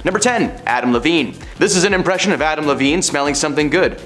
Number 10. Adam Levine. This is an impression of Adam Levine smelling something good.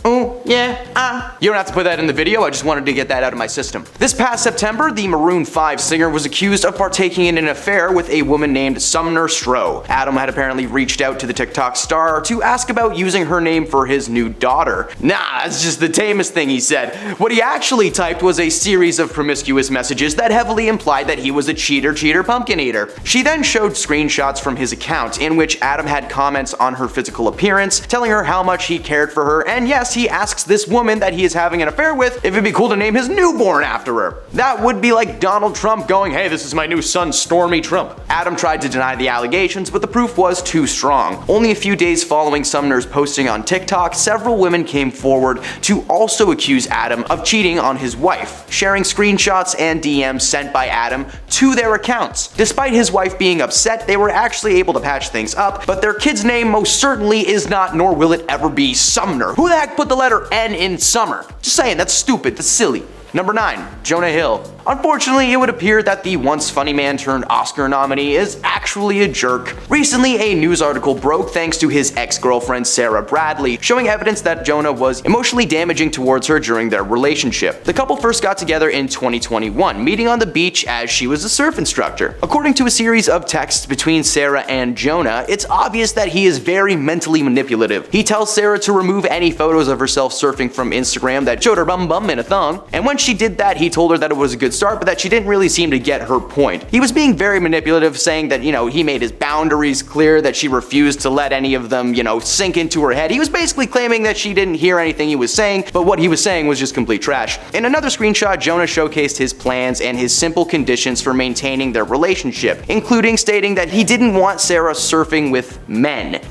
Oh, yeah, You don't have to put that in the video, I just wanted to get that out of my system. This past September, the Maroon 5 singer was accused of partaking in an affair with a woman named Sumner Stroh. Adam had apparently reached out to the TikTok star to ask about using her name for his new daughter. Nah, that's just the tamest thing he said. What he actually typed was a series of promiscuous messages that heavily implied that he was a cheater, pumpkin eater. She then showed screenshots from his account in which Adam had comments on her physical appearance, telling her how much he cared for her, and yes, he asks this woman that he is having an affair with if it'd be cool to name his newborn after her. That would be like Donald Trump going, hey, this is my new son, Stormy Trump. Adam tried to deny the allegations, but the proof was too strong. Only a few days following Sumner's posting on TikTok, several women came forward to also accuse Adam of cheating on his wife, sharing screenshots and DMs sent by Adam to their accounts. Despite his wife being upset, they were actually able to patch things up, but their kid's name most certainly is not, nor will it ever be, Sumner. Who the heck put the letter N in summer? Just saying, that's stupid, that's silly. Number 9. Jonah Hill. Unfortunately, it would appear that the once funny man turned Oscar nominee is actually a jerk. Recently, a news article broke thanks to his ex-girlfriend Sarah Bradley, showing evidence that Jonah was emotionally damaging towards her during their relationship. The couple first got together in 2021, meeting on the beach as she was a surf instructor. According to a series of texts between Sarah and Jonah, it's obvious that he is very mentally manipulative. He tells Sarah to remove any photos of herself surfing from Instagram that showed her bum in a thong, and when she did that, he told her that it was a good start, but that she didn't really seem to get her point. He was being very manipulative, saying that, he made his boundaries clear, that she refused to let any of them, sink into her head. He was basically claiming that she didn't hear anything he was saying, but what he was saying was just complete trash. In another screenshot, Jonah showcased his plans and his simple conditions for maintaining their relationship, including stating that he didn't want Sarah surfing with men,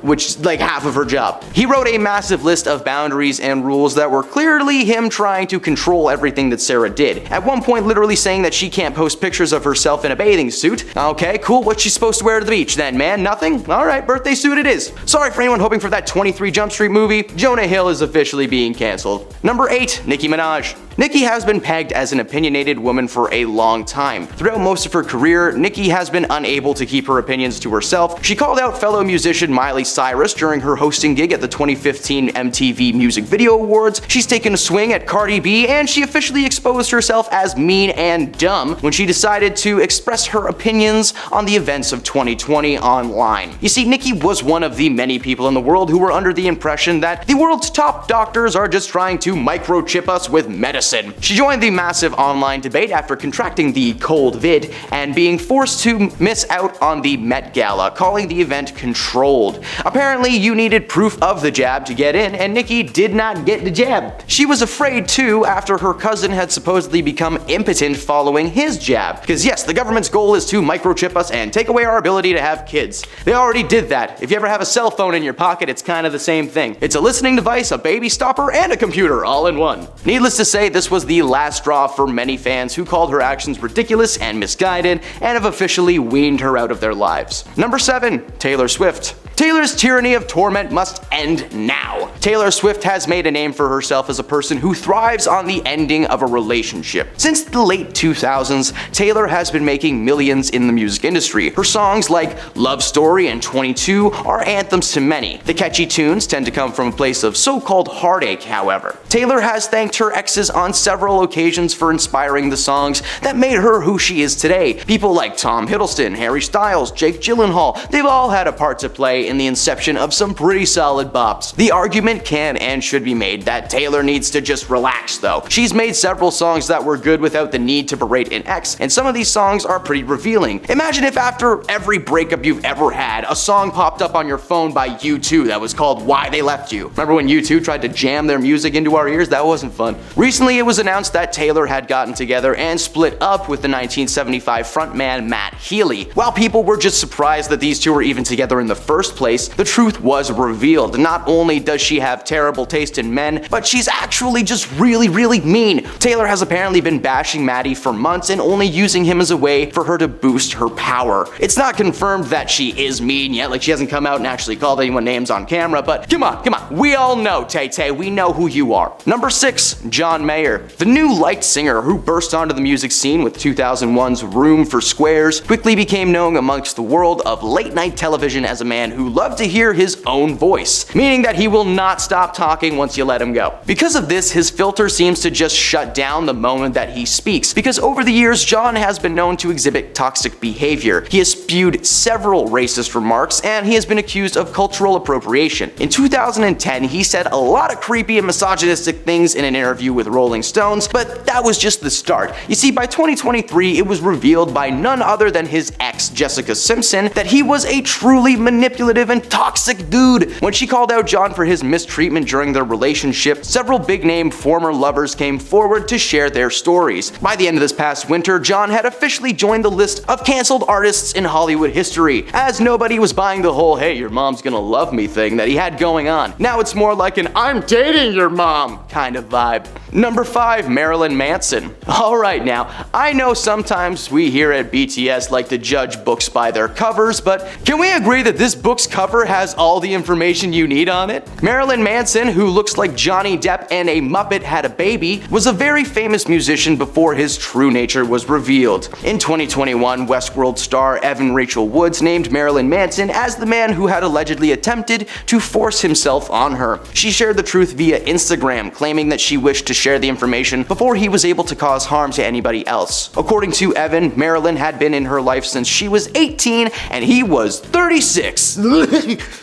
which is like half of her job. He wrote a massive list of boundaries and rules that were clearly him trying to control everything that Sarah did. At one point, literally saying that she can't post pictures of herself in a bathing suit. Okay, cool, what's she supposed to wear to the beach then, man? Nothing? Alright, birthday suit it is. Sorry for anyone hoping for that 23 Jump Street movie, Jonah Hill is officially being cancelled. Number 8. Nicki Minaj. Nicki has been pegged as an opinionated woman for a long time. Throughout most of her career, Nicki has been unable to keep her opinions to herself. She called out fellow musician Miley Cyrus during her hosting gig at the 2015 MTV Music Video Awards. She's taken a swing at Cardi B, and she officially exposed herself as mean and dumb when she decided to express her opinions on the events of 2020 online. You see, Nicki was one of the many people in the world who were under the impression that the world's top doctors are just trying to microchip us with medicine. She joined the massive online debate after contracting the cold vid and being forced to miss out on the Met Gala, calling the event controlled. Apparently, you needed proof of the jab to get in, and Nicki did not get the jab. She was afraid too after her cousin had supposedly become impotent following his jab. Because yes, the government's goal is to microchip us and take away our ability to have kids. They already did that. If you ever have a cell phone in your pocket, it's kind of the same thing. It's a listening device, a baby stopper, and a computer all in one. Needless to say, this was the last straw for many fans who called her actions ridiculous and misguided and have officially weaned her out of their lives. Number 7. Taylor Swift. Taylor's tyranny of torment must end now. Taylor Swift has made a name for herself as a person who thrives on the ending of a relationship. Since the late 2000s, Taylor has been making millions in the music industry. Her songs like Love Story and 22 are anthems to many. The catchy tunes tend to come from a place of so-called heartache, however. Taylor has thanked her exes on several occasions for inspiring the songs that made her who she is today. People like Tom Hiddleston, Harry Styles, Jake Gyllenhaal, they've all had a part to play in the inception of some pretty solid bops. The argument can and should be made that Taylor needs to just relax though. She's made several songs that were good without the need to berate an ex, and some of these songs are pretty revealing. Imagine if after every breakup you've ever had, a song popped up on your phone by U2 that was called Why They Left You. Remember when U2 tried to jam their music into our ears? That wasn't fun. Recently it was announced that Taylor had gotten together and split up with the 1975 frontman Matt Healy. While people were just surprised that these two were even together in the first first place, the truth was revealed. Not only does she have terrible taste in men, but she's actually just really mean. Taylor has apparently been bashing Maddie for months and only using him as a way for her to boost her power. It's not confirmed that she is mean yet, like she hasn't come out and actually called anyone names on camera, but come on, we all know, Tay-Tay, we know who you are. Number 6, John Mayer. The new light singer who burst onto the music scene with 2001's Room for Squares quickly became known amongst the world of late night television as a man who loved to hear his own voice, meaning that he will not stop talking once you let him go. Because of this, his filter seems to just shut down the moment that he speaks, because over the years, John has been known to exhibit toxic behavior. He has spewed several racist remarks, and he has been accused of cultural appropriation. In 2010, he said a lot of creepy and misogynistic things in an interview with Rolling Stones, but that was just the start. You see, by 2023, it was revealed by none other than his ex, Jessica Simpson, that he was a truly manipulative and toxic dude. When she called out John for his mistreatment during their relationship, several big-name former lovers came forward to share their stories. By the end of this past winter, John had officially joined the list of canceled artists in Hollywood history, as nobody was buying the whole "hey, your mom's gonna love me" thing that he had going on. Now it's more like an "I'm dating your mom" kind of vibe. Number 5, Marilyn Manson. Alright now, I know sometimes we here at BTS like to judge books by their covers, but can we agree that this book's cover has all the information you need on it? Marilyn Manson, who looks like Johnny Depp and a Muppet had a baby, was a very famous musician before his true nature was revealed. In 2021, Westworld star Evan Rachel Wood named Marilyn Manson as the man who had allegedly attempted to force himself on her. She shared the truth via Instagram, claiming that she wished to share the information before he was able to cause harm to anybody else. According to Evan, Marilyn had been in her life since she was 18 and he was 36.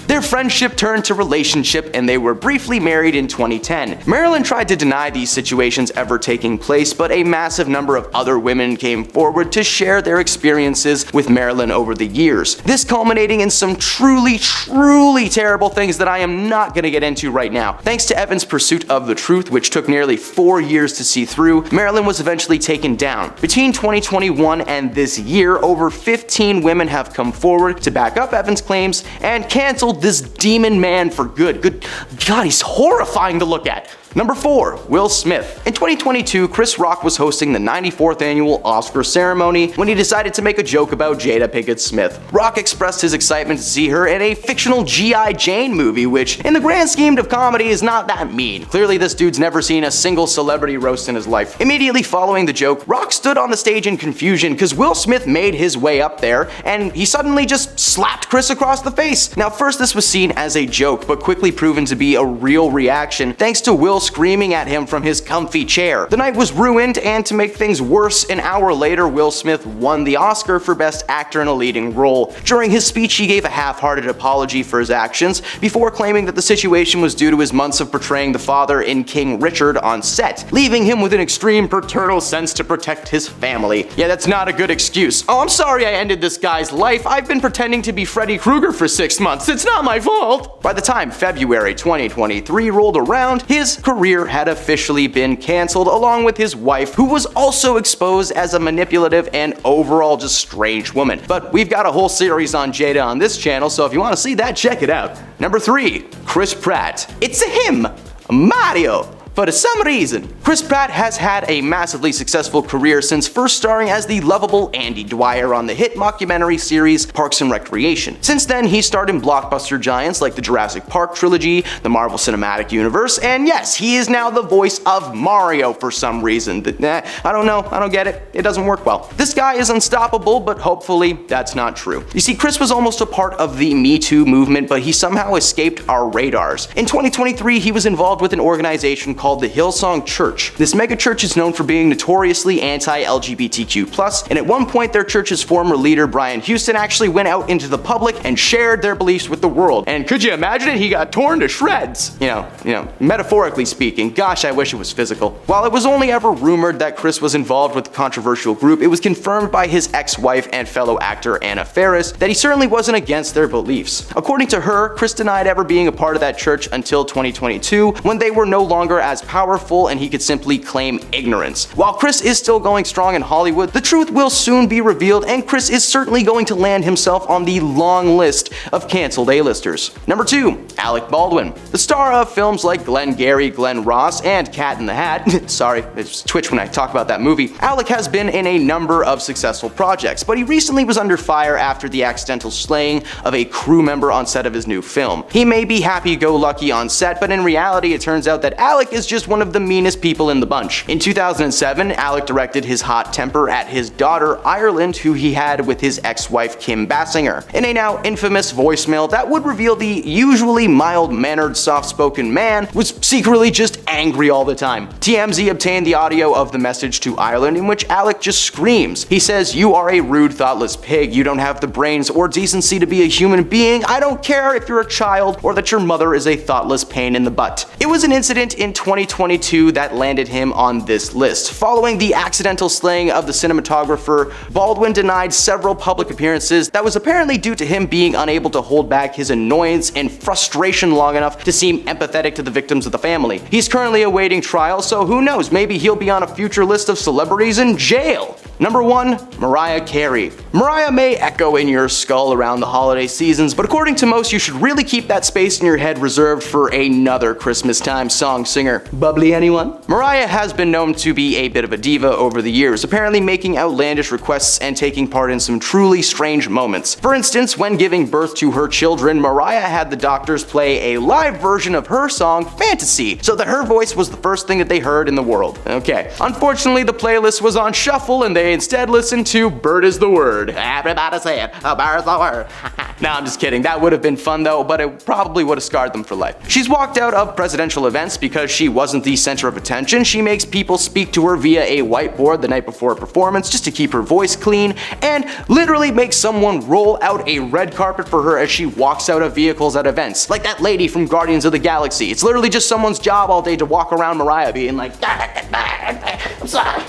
Their friendship turned to relationship and they were briefly married in 2010. Marilyn tried to deny these situations ever taking place, but a massive number of other women came forward to share their experiences with Marilyn over the years. This culminating in some truly terrible things that I am not gonna get into right now. Thanks to Evan's pursuit of the truth, which took nearly 4 years to see through, Marilyn was eventually taken down. Between 2021 and this year, over 15 women have come forward to back up Evan's claims and canceled this demon man for good. Good God, he's horrifying to look at. Number 4, Will Smith. In 2022, Chris Rock was hosting the 94th annual Oscar ceremony when he decided to make a joke about Jada Pinkett Smith. Rock expressed his excitement to see her in a fictional G.I. Jane movie, which, in the grand scheme of comedy, is not that mean. Clearly, this dude's never seen a single celebrity roast in his life. Immediately following the joke, Rock stood on the stage in confusion because Will Smith made his way up there and he suddenly just slapped Chris across the face. Now, first this was seen as a joke, but quickly proven to be a real reaction thanks to Will screaming at him from his comfy chair. The night was ruined, and to make things worse, an hour later, Will Smith won the Oscar for Best Actor in a Leading Role. During his speech, he gave a half-hearted apology for his actions, before claiming that the situation was due to his months of portraying the father in King Richard on set, leaving him with an extreme paternal sense to protect his family. Yeah, that's not a good excuse. "Oh, I'm sorry I ended this guy's life. I've been pretending to be Freddy Krueger for 6 months. It's not my fault." By the time February 2023 rolled around, his career had officially been canceled, along with his wife, who was also exposed as a manipulative and overall just strange woman. But we've got a whole series on Jada on this channel, so if you want to see that, check it out. Number 3, Chris Pratt. It's him, Mario. For some reason, Chris Pratt has had a massively successful career since first starring as the lovable Andy Dwyer on the hit mockumentary series Parks and Recreation. Since then, he starred in blockbuster giants like the Jurassic Park trilogy, the Marvel Cinematic Universe, and yes, he is now the voice of Mario for some reason. I don't know, I don't get it. It doesn't work well. This guy is unstoppable, but hopefully that's not true. You see, Chris was almost a part of the Me Too movement, but he somehow escaped our radars. In 2023, he was involved with an organization called the Hillsong Church. This megachurch is known for being notoriously anti-LGBTQ+, and at one point their church's former leader Brian Houston actually went out into the public and shared their beliefs with the world. And could you imagine it? He got torn to shreds. You know, metaphorically speaking. Gosh, I wish it was physical. While it was only ever rumored that Chris was involved with the controversial group, it was confirmed by his ex-wife and fellow actor Anna Faris that he certainly wasn't against their beliefs. According to her, Chris denied ever being a part of that church until 2022, when they were no longer as powerful and he could simply claim ignorance. While Chris is still going strong in Hollywood, the truth will soon be revealed and Chris is certainly going to land himself on the long list of canceled A-listers. Number 2. Alec Baldwin. The star of films like Glengarry Glen Ross and Cat in the Hat, sorry, it's Twitch when I talk about that movie, Alec has been in a number of successful projects, but he recently was under fire after the accidental slaying of a crew member on set of his new film. He may be happy-go-lucky on set, but in reality it turns out that Alec is just one of the meanest people in the bunch. In 2007, Alec directed his hot temper at his daughter Ireland, who he had with his ex-wife Kim Basinger, in a now infamous voicemail that would reveal the usually mild-mannered, soft-spoken man was secretly just angry all the time. TMZ obtained the audio of the message to Ireland in which Alec just screams. He says, "You are a rude, thoughtless pig. You don't have the brains or decency to be a human being. I don't care if you're a child or that your mother is a thoughtless pain in the butt." It was an incident in 2022 that landed him on this list. Following the accidental slaying of the cinematographer, Baldwin denied several public appearances that was apparently due to him being unable to hold back his annoyance and frustration long enough to seem empathetic to the victims of the family. He's currently awaiting trial, so who knows, maybe he'll be on a future list of celebrities in jail. Number 1. Mariah Carey. Mariah may echo in your skull around the holiday seasons, but according to most, you should really keep that space in your head reserved for another Christmas time song singer. Bubbly anyone? Mariah has been known to be a bit of a diva over the years, apparently making outlandish requests and taking part in some truly strange moments. For instance, when giving birth to her children, Mariah had the doctors play a live version of her song Fantasy, so that her voice was the first thing that they heard in the world. Okay. Unfortunately, the playlist was on shuffle and they instead listened to Bird is the Word. Everybody say it, a bird's the word. Nah, I'm just kidding. That would have been fun though, but it probably would have scarred them for life. She's walked out of presidential events because she wasn't the center of attention. She makes people speak to her via a whiteboard the night before a performance just to keep her voice clean, and literally makes someone roll out a red carpet for her as she walks out of vehicles at events. Like that lady from Guardians of the Galaxy. It's literally just someone's job all day to walk around Mariah being like, I'm sorry.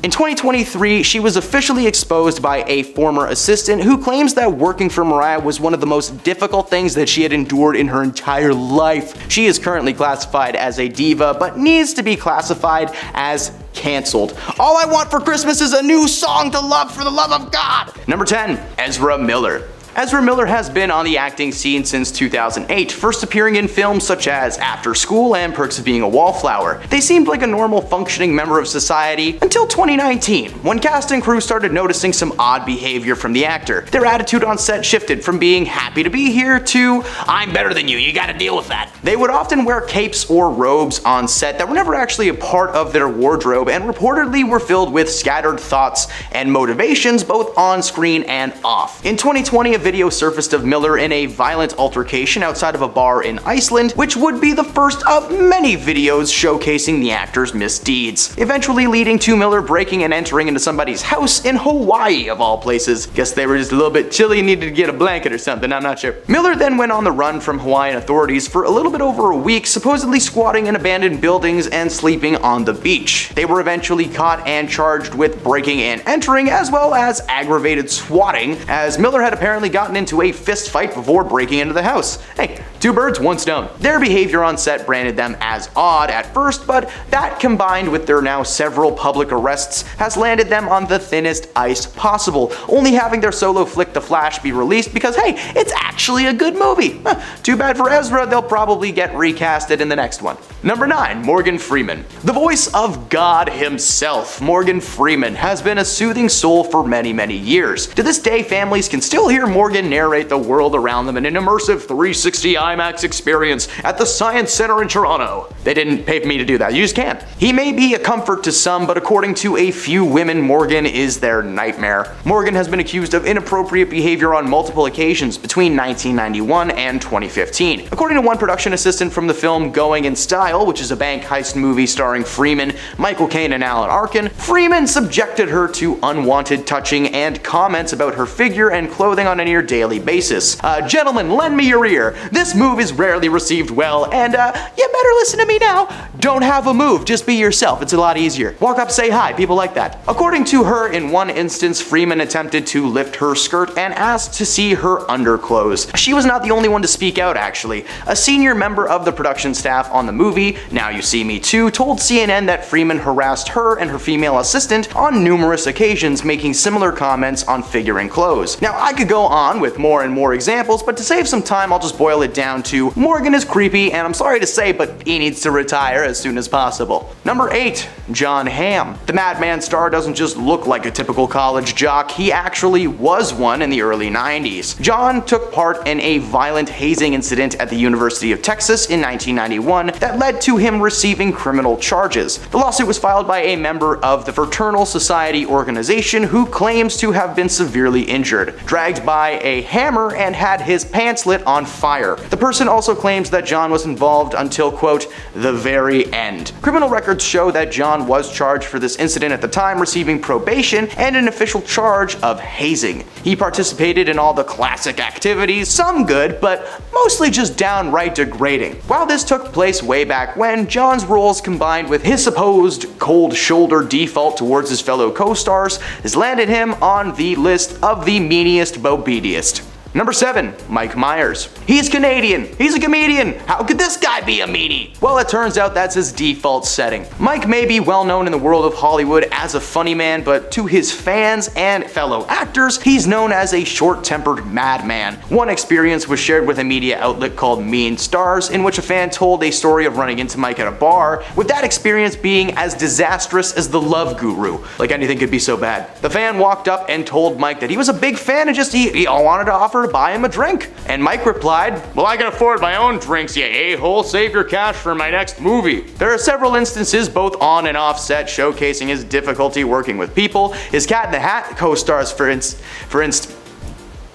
In 2023, she was officially exposed by a former assistant who claims that working for Mariah was one of the most difficult things that she had endured in her entire life. She is currently classified as a diva, but needs to be classified as canceled. All I want for Christmas is a new song to love for the love of God. Number 10. Ezra Miller. Ezra Miller has been on the acting scene since 2008, first appearing in films such as After School and Perks of Being a Wallflower. They seemed like a normal functioning member of society until 2019, when cast and crew started noticing some odd behavior from the actor. Their attitude on set shifted from being happy to be here to, I'm better than you gotta deal with that. They would often wear capes or robes on set that were never actually a part of their wardrobe and reportedly were filled with scattered thoughts and motivations both on screen and off. In 2020, a video surfaced of Miller in a violent altercation outside of a bar in Iceland, which would be the first of many videos showcasing the actor's misdeeds, eventually leading to Miller breaking and entering into somebody's house in Hawaii of all places. Guess they were just a little bit chilly and needed to get a blanket or something, I'm not sure. Miller then went on the run from Hawaiian authorities for a little bit over a week, supposedly squatting in abandoned buildings and sleeping on the beach. They were eventually caught and charged with breaking and entering, as well as aggravated swatting, as Miller had apparently gotten into a fist fight before breaking into the house. Hey, two birds, one stone. Their behavior on set branded them as odd at first, but that combined with their now several public arrests has landed them on the thinnest ice possible, only having their solo flick The Flash be released because hey, it's actually a good movie. Too bad for Ezra, they'll probably get recasted in the next one. Number 9. Morgan Freeman. The voice of God himself, Morgan Freeman, has been a soothing soul for many, many years. To this day, families can still hear Morgan narrate the world around them in an immersive 360 IMAX experience at the Science Center in Toronto. They didn't pay for me to do that, you just can't. He may be a comfort to some, but according to a few women, Morgan is their nightmare. Morgan has been accused of inappropriate behavior on multiple occasions between 1991 and 2015. According to one production assistant from the film Going in Style, which is a bank heist movie starring Freeman, Michael Caine, and Alan Arkin, Freeman subjected her to unwanted touching and comments about her figure and clothing on a near daily basis. Gentlemen, lend me your ear. This move is rarely received well, and you better listen to me now. Don't have a move, just be yourself. It's a lot easier. Walk up, say hi, people like that. According to her, in one instance, Freeman attempted to lift her skirt and asked to see her underclothes. She was not the only one to speak out, actually. A senior member of the production staff on the movie movie, Now You See Me Too, told CNN that Freeman harassed her and her female assistant on numerous occasions, making similar comments on figuring clothes. Now, I could go on with more and more examples, but to save some time, I'll just boil it down to Morgan is creepy, and I'm sorry to say, but he needs to retire as soon as possible. Number 8. Jon Hamm. The Madman star doesn't just look like a typical college jock, he actually was one in the early 90s. Jon took part in a violent hazing incident at the University of Texas in 1991 that led to him receiving criminal charges. The lawsuit was filed by a member of the Fraternal Society organization who claims to have been severely injured, dragged by a hammer, and had his pants lit on fire. The person also claims that Jon was involved until, quote, the very end. Criminal records show that Jon was charged for this incident at the time, receiving probation and an official charge of hazing. He participated in all the classic activities, some good, but mostly just downright degrading. While this took place way back when, Jon's roles combined with his supposed cold shoulder default towards his fellow co-stars has landed him on the list of the meanest bobeediest. Number 7. Mike Myers. He's Canadian. He's a comedian. How could this guy be a meanie? Well, it turns out that's his default setting. Mike may be well known in the world of Hollywood as a funny man, but to his fans and fellow actors, he's known as a short-tempered madman. One experience was shared with a media outlet called Mean Stars, in which a fan told a story of running into Mike at a bar, with that experience being as disastrous as the Love Guru. Like anything could be so bad. The fan walked up and told Mike that he was a big fan and just he wanted to offer to buy him a drink. And Mike replied, well, I can afford my own drinks, you a-hole. Save your cash for my next movie. There are several instances, both on and off set, showcasing his difficulty working with people. His Cat in the Hat co-stars, for instance,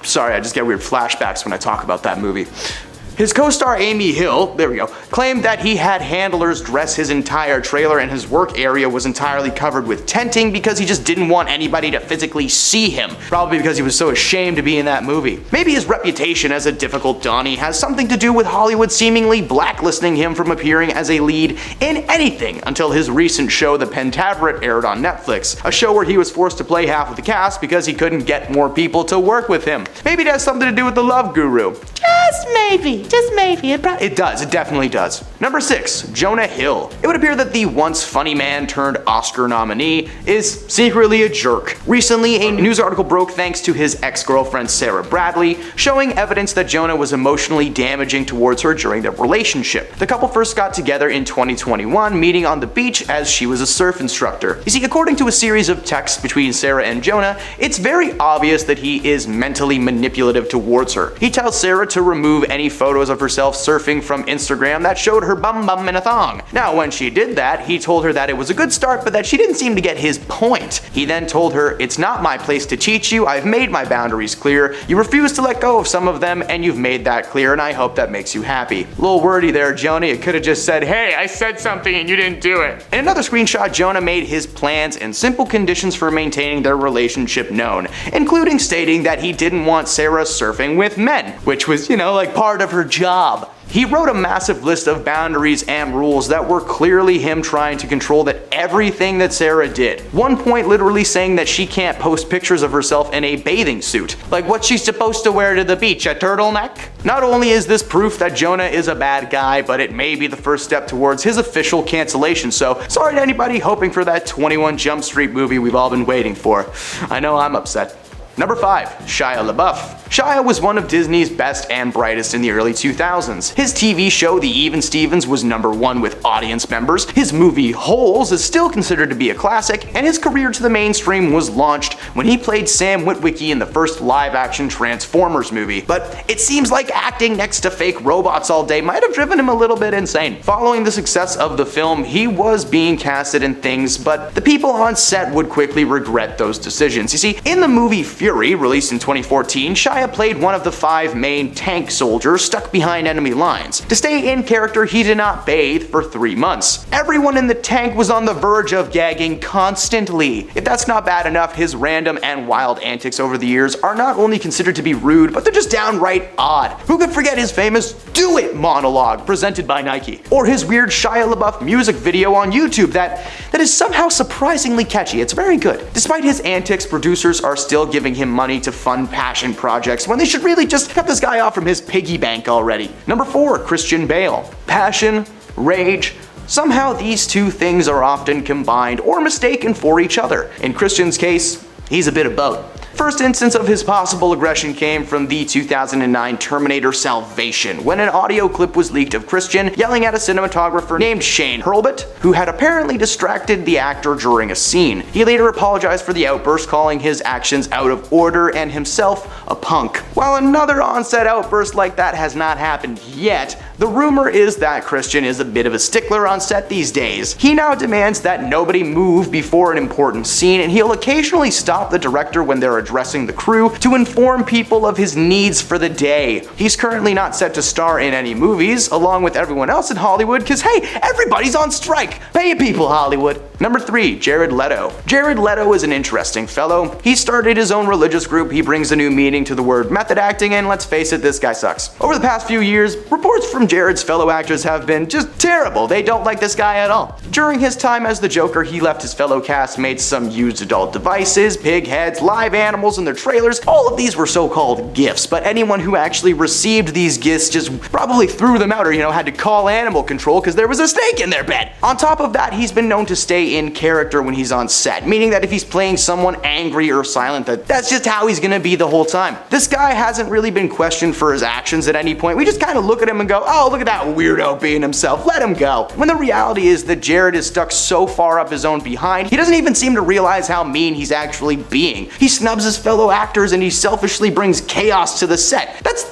sorry, I just get weird flashbacks when I talk about that movie. His co-star Amy Hill, there we go, claimed that he had handlers dress his entire trailer and his work area was entirely covered with tenting because he just didn't want anybody to physically see him. Probably because he was so ashamed to be in that movie. Maybe his reputation as a difficult Donnie has something to do with Hollywood seemingly blacklisting him from appearing as a lead in anything until his recent show The Pentaveret aired on Netflix, a show where he was forced to play half of the cast because he couldn't get more people to work with him. Maybe it has something to do with the Love Guru. Just maybe. It does. It definitely does. Number 6. Jonah Hill. It would appear that the once funny man turned Oscar nominee is secretly a jerk. Recently, a news article broke thanks to his ex-girlfriend Sarah Bradley, showing evidence that Jonah was emotionally damaging towards her during their relationship. The couple first got together in 2021, meeting on the beach as she was a surf instructor. You see, according to a series of texts between Sarah and Jonah, it's very obvious that he is mentally manipulative towards her. He tells Sarah to remove any photos of herself surfing from Instagram that showed her bum in a thong. Now, when she did that, he told her that it was a good start, but that she didn't seem to get his point. He then told her, it's not my place to teach you, I've made my boundaries clear, you refuse to let go of some of them, and you've made that clear, and I hope that makes you happy. A little wordy there, Jonah. It could have just said, hey, I said something and you didn't do it. In another screenshot, Jonah made his plans and simple conditions for maintaining their relationship known, including stating that he didn't want Sarah surfing with men, which was, like part of her job. He wrote a massive list of boundaries and rules that were clearly him trying to control everything that Sarah did. One point literally saying that she can't post pictures of herself in a bathing suit. Like what she's supposed to wear to the beach, a turtleneck? Not only is this proof that Jonah is a bad guy, but it may be the first step towards his official cancellation, so sorry to anybody hoping for that 21 Jump Street movie we've all been waiting for. I know I'm upset. Number 5. Shia LaBeouf. Shia was one of Disney's best and brightest in the early 2000s. His TV show The Even Stevens was #1 with audience members, his movie Holes is still considered to be a classic, and his career to the mainstream was launched when he played Sam Witwicky in the first live-action Transformers movie. But it seems like acting next to fake robots all day might have driven him a little bit insane. Following the success of the film, he was being casted in things, but the people on set would quickly regret those decisions. You see, in the movie Fury, released in 2014, Shia played one of the 5 main tank soldiers stuck behind enemy lines. To stay in character, he did not bathe for 3 months. Everyone in the tank was on the verge of gagging constantly. If that's not bad enough, his random and wild antics over the years are not only considered to be rude, but they're just downright odd. Who could forget his famous "Do It" monologue presented by Nike? Or his weird Shia LaBeouf music video on YouTube that is somehow surprisingly catchy. It's very good. Despite his antics, producers are still giving him money to fund passion projects when they should really just cut this guy off from his piggy bank already. Number 4. Christian Bale. Passion, rage. Somehow these two things are often combined or mistaken for each other. In Christian's case, he's a bit of both. First instance of his possible aggression came from the 2009 Terminator Salvation, when an audio clip was leaked of Christian yelling at a cinematographer named Shane Hurlbut, who had apparently distracted the actor during a scene. He later apologized for the outburst, calling his actions out of order and himself a punk. While another on-set outburst like that has not happened yet, the rumor is that Christian is a bit of a stickler on set these days. He now demands that nobody move before an important scene, and he'll occasionally stop the director when they're addressing the crew to inform people of his needs for the day. He's currently not set to star in any movies, along with everyone else in Hollywood, cause hey, everybody's on strike! Pay your people, Hollywood! Number 3, Jared Leto. Jared Leto is an interesting fellow. He started his own religious group, he brings a new meaning to the word method acting, and let's face it, this guy sucks. Over the past few years, reports from Jared's fellow actors have been just terrible. They don't like this guy at all. During his time as the Joker, he left his fellow castmates some used adult devices, pig heads, live animals in their trailers. All of these were so-called gifts, but anyone who actually received these gifts just probably threw them out or, had to call animal control because there was a snake in their bed. On top of that, he's been known to stay in character when he's on set, meaning that if he's playing someone angry or silent, that's just how he's gonna be the whole time. This guy hasn't really been questioned for his actions at any point. We just kind of look at him and go, oh, look at that weirdo being himself, let him go. When the reality is that Jared is stuck so far up his own behind, he doesn't even seem to realize how mean he's actually being. He snubs his fellow actors and he selfishly brings chaos to the set. That's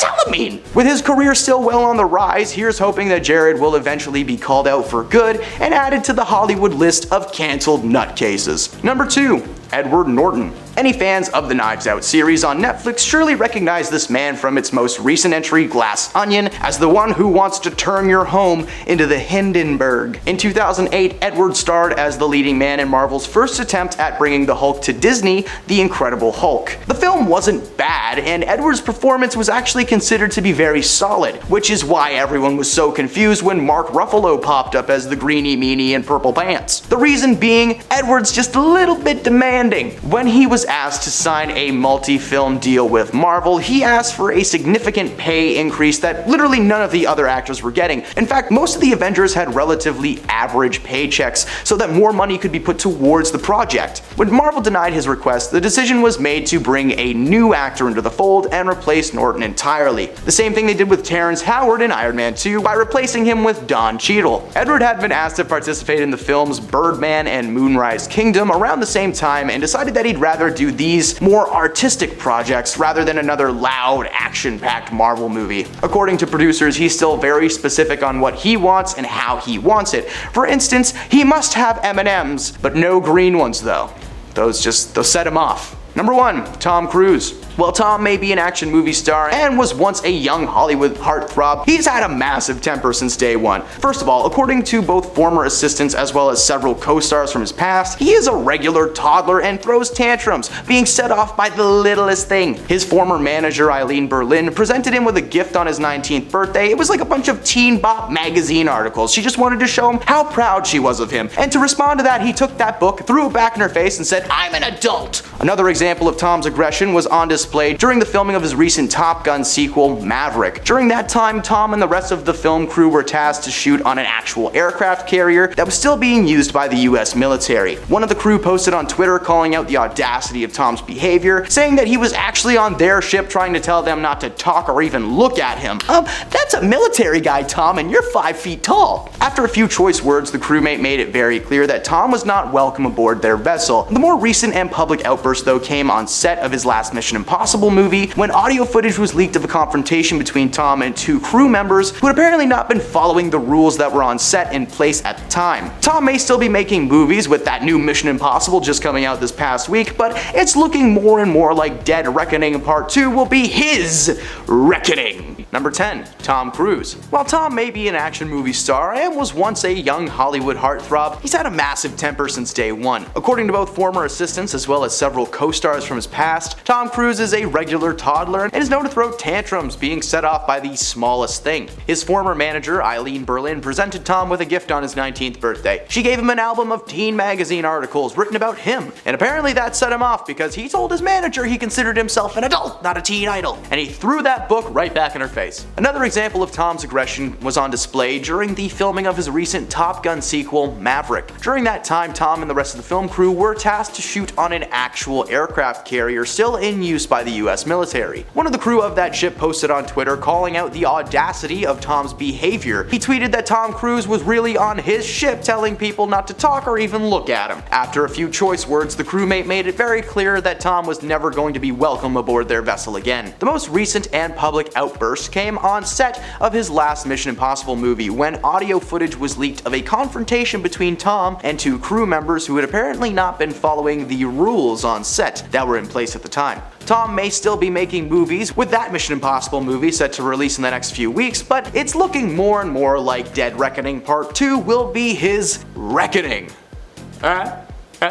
hella mean. With his career still well on the rise, here's hoping that Jared will eventually be called out for good and added to the Hollywood list of canceled nutcases. Number 2, Edward Norton. Any fans of the Knives Out series on Netflix surely recognize this man from its most recent entry, Glass Onion, as the one who wants to turn your home into the Hindenburg. In 2008, Edward starred as the leading man in Marvel's first attempt at bringing the Hulk to Disney, The Incredible Hulk. The film wasn't bad, and Edward's performance was actually considered to be very solid, which is why everyone was so confused when Mark Ruffalo popped up as the greenie meanie in purple pants. The reason being, Edward's just a little bit demanding. When he was asked to sign a multi-film deal with Marvel, he asked for a significant pay increase that literally none of the other actors were getting. In fact, most of the Avengers had relatively average paychecks, so that more money could be put towards the project. When Marvel denied his request, the decision was made to bring a new actor into the fold and replace Norton entirely. The same thing they did with Terrence Howard in Iron Man 2 by replacing him with Don Cheadle. Edward had been asked to participate in the films Birdman and Moonrise Kingdom around the same time and decided that he'd rather do these more artistic projects rather than another loud, action-packed Marvel movie. According to producers, he's still very specific on what he wants and how he wants it. For instance, he must have M&Ms, but no green ones though. They'll set him off. Number 1, Tom Cruise. While Tom may be an action movie star and was once a young Hollywood heartthrob, he's had a massive temper since day one. First of all, according to both former assistants as well as several co-stars from his past, he is a regular toddler and throws tantrums, being set off by the littlest thing. His former manager, Eileen Berlin, presented him with a gift on his 19th birthday. It was like a bunch of Teen Bop magazine articles. She just wanted to show him how proud she was of him. And to respond to that, he took that book, threw it back in her face, and said, "I'm an adult." Another example of Tom's aggression was on display during the filming of his recent Top Gun sequel, Maverick. During that time, Tom and the rest of the film crew were tasked to shoot on an actual aircraft carrier that was still being used by the US military. One of the crew posted on Twitter calling out the audacity of Tom's behavior, saying that he was actually on their ship trying to tell them not to talk or even look at him. That's a military guy, Tom, and you're 5 feet tall. After a few choice words, the crewmate made it very clear that Tom was not welcome aboard their vessel. The more recent and public outburst, though, came on set of his last Mission Impossible movie, when audio footage was leaked of a confrontation between Tom and 2 crew members who had apparently not been following the rules that were on set in place at the time. Tom may still be making movies, with that new Mission Impossible just coming out this past week, but it's looking more and more like Dead Reckoning Part 2 will be his reckoning. Number 10, Tom Cruise. While Tom may be an action movie star and was once a young Hollywood heartthrob, he's had a massive temper since day one. According to both former assistants as well as several co-stars from his past, Tom Cruise is a regular toddler and is known to throw tantrums, being set off by the smallest thing. His former manager, Eileen Berlin, presented Tom with a gift on his 19th birthday. She gave him an album of teen magazine articles written about him, and apparently that set him off because he told his manager he considered himself an adult, not a teen idol, and he threw that book right back in her face. face. Another example of Tom's aggression was on display during the filming of his recent Top Gun sequel, Maverick. During that time, Tom and the rest of the film crew were tasked to shoot on an actual aircraft carrier still in use by the US military. One of the crew of that ship posted on Twitter calling out the audacity of Tom's behavior. He tweeted that Tom Cruise was really on his ship telling people not to talk or even look at him. After a few choice words, the crewmate made it very clear that Tom was never going to be welcome aboard their vessel again. The most recent and public outburst came on set of his last Mission Impossible movie when audio footage was leaked of a confrontation between Tom and two crew members who had apparently not been following the rules on set that were in place at the time. Tom may still be making movies, with that Mission Impossible movie set to release in the next few weeks, but it's looking more and more like Dead Reckoning Part 2 will be his reckoning.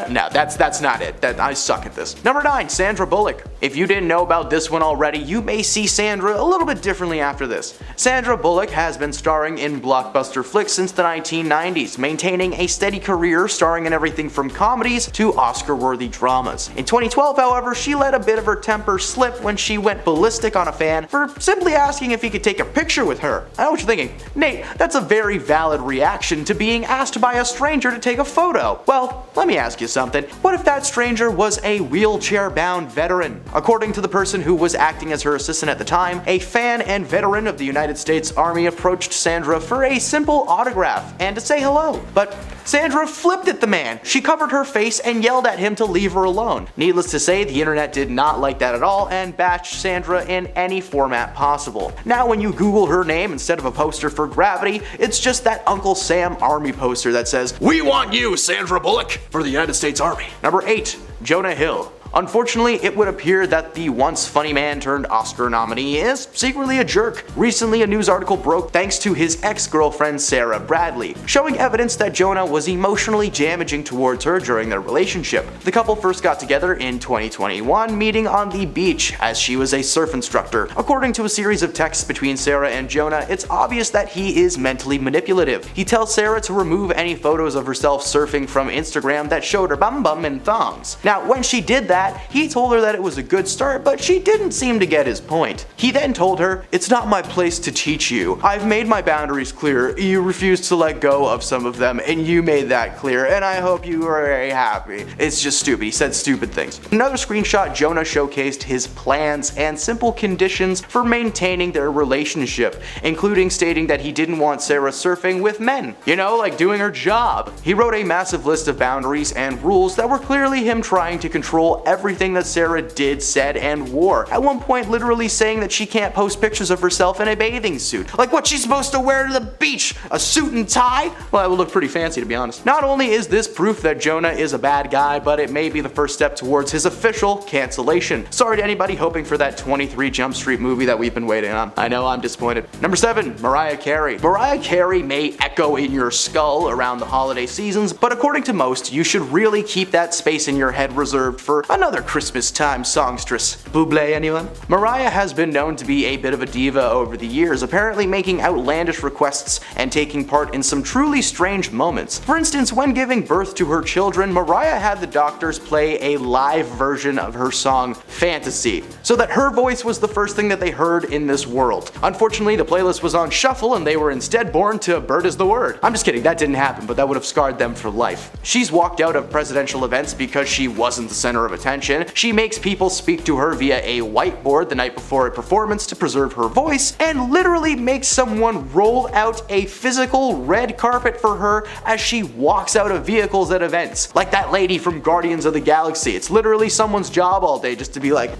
No, that's not it. I suck at this. Number 9, Sandra Bullock. If you didn't know about this one already, you may see Sandra a little bit differently after this. Sandra Bullock has been starring in blockbuster flicks since the 1990s, maintaining a steady career starring in everything from comedies to Oscar-worthy dramas. In 2012, however, she let a bit of her temper slip when she went ballistic on a fan for simply asking if he could take a picture with her. I know what you're thinking. Nate, that's a very valid reaction to being asked by a stranger to take a photo. Well, let me ask you something. What if that stranger was a wheelchair-bound veteran? According to the person who was acting as her assistant at the time, a fan and veteran of the United States Army approached Sandra for a simple autograph and to say hello. But Sandra flipped at the man. She covered her face and yelled at him to leave her alone. Needless to say, the internet did not like that at all and bashed Sandra in any format possible. Now when you Google her name instead of a poster for Gravity, it's just that Uncle Sam Army poster that says, "We want you, Sandra Bullock, for the United States Army." Number 8, Jonah Hill. Unfortunately, it would appear that the once funny man turned Oscar nominee is secretly a jerk. Recently, a news article broke thanks to his ex-girlfriend Sarah Bradley, showing evidence that Jonah was emotionally damaging towards her during their relationship. The couple first got together in 2021, meeting on the beach as she was a surf instructor. According to a series of texts between Sarah and Jonah, it's obvious that he is mentally manipulative. He tells Sarah to remove any photos of herself surfing from Instagram that showed her bum bum and thongs. Now, when she did that, he told her that it was a good start, but she didn't seem to get his point. He then told her, "It's not my place to teach you. I've made my boundaries clear. You refused to let go of some of them, and you made that clear, and I hope you are very happy." It's just stupid. He said stupid things. Another screenshot, Jonah showcased his plans and simple conditions for maintaining their relationship, including stating that he didn't want Sarah surfing with men. You know, like doing her job. He wrote a massive list of boundaries and rules that were clearly him trying to control everything that Sarah did, said, and wore. At one point literally saying that she can't post pictures of herself in a bathing suit. Like what she's supposed to wear to the beach? A suit and tie? Well, that would look pretty fancy to be honest. Not only is this proof that Jonah is a bad guy, but it may be the first step towards his official cancellation. Sorry to anybody hoping for that 23 Jump Street movie that we've been waiting on. I know, I'm disappointed. Number 7, Mariah Carey. Mariah Carey may echo in your skull around the holiday seasons, but according to most, you should really keep that space in your head reserved for another Christmas time songstress. Bublé, anyone? Mariah has been known to be a bit of a diva over the years, apparently making outlandish requests and taking part in some truly strange moments. For instance, when giving birth to her children, Mariah had the doctors play a live version of her song Fantasy, so that her voice was the first thing that they heard in this world. Unfortunately, the playlist was on shuffle and they were instead born to Bird is the Word. I'm just kidding, that didn't happen, but that would have scarred them for life. She's walked out of presidential events because she wasn't the center of attention. She makes people speak to her via a whiteboard the night before a performance to preserve her voice, and literally makes someone roll out a physical red carpet for her as she walks out of vehicles at events. Like that lady from Guardians of the Galaxy. It's literally someone's job all day just to be like,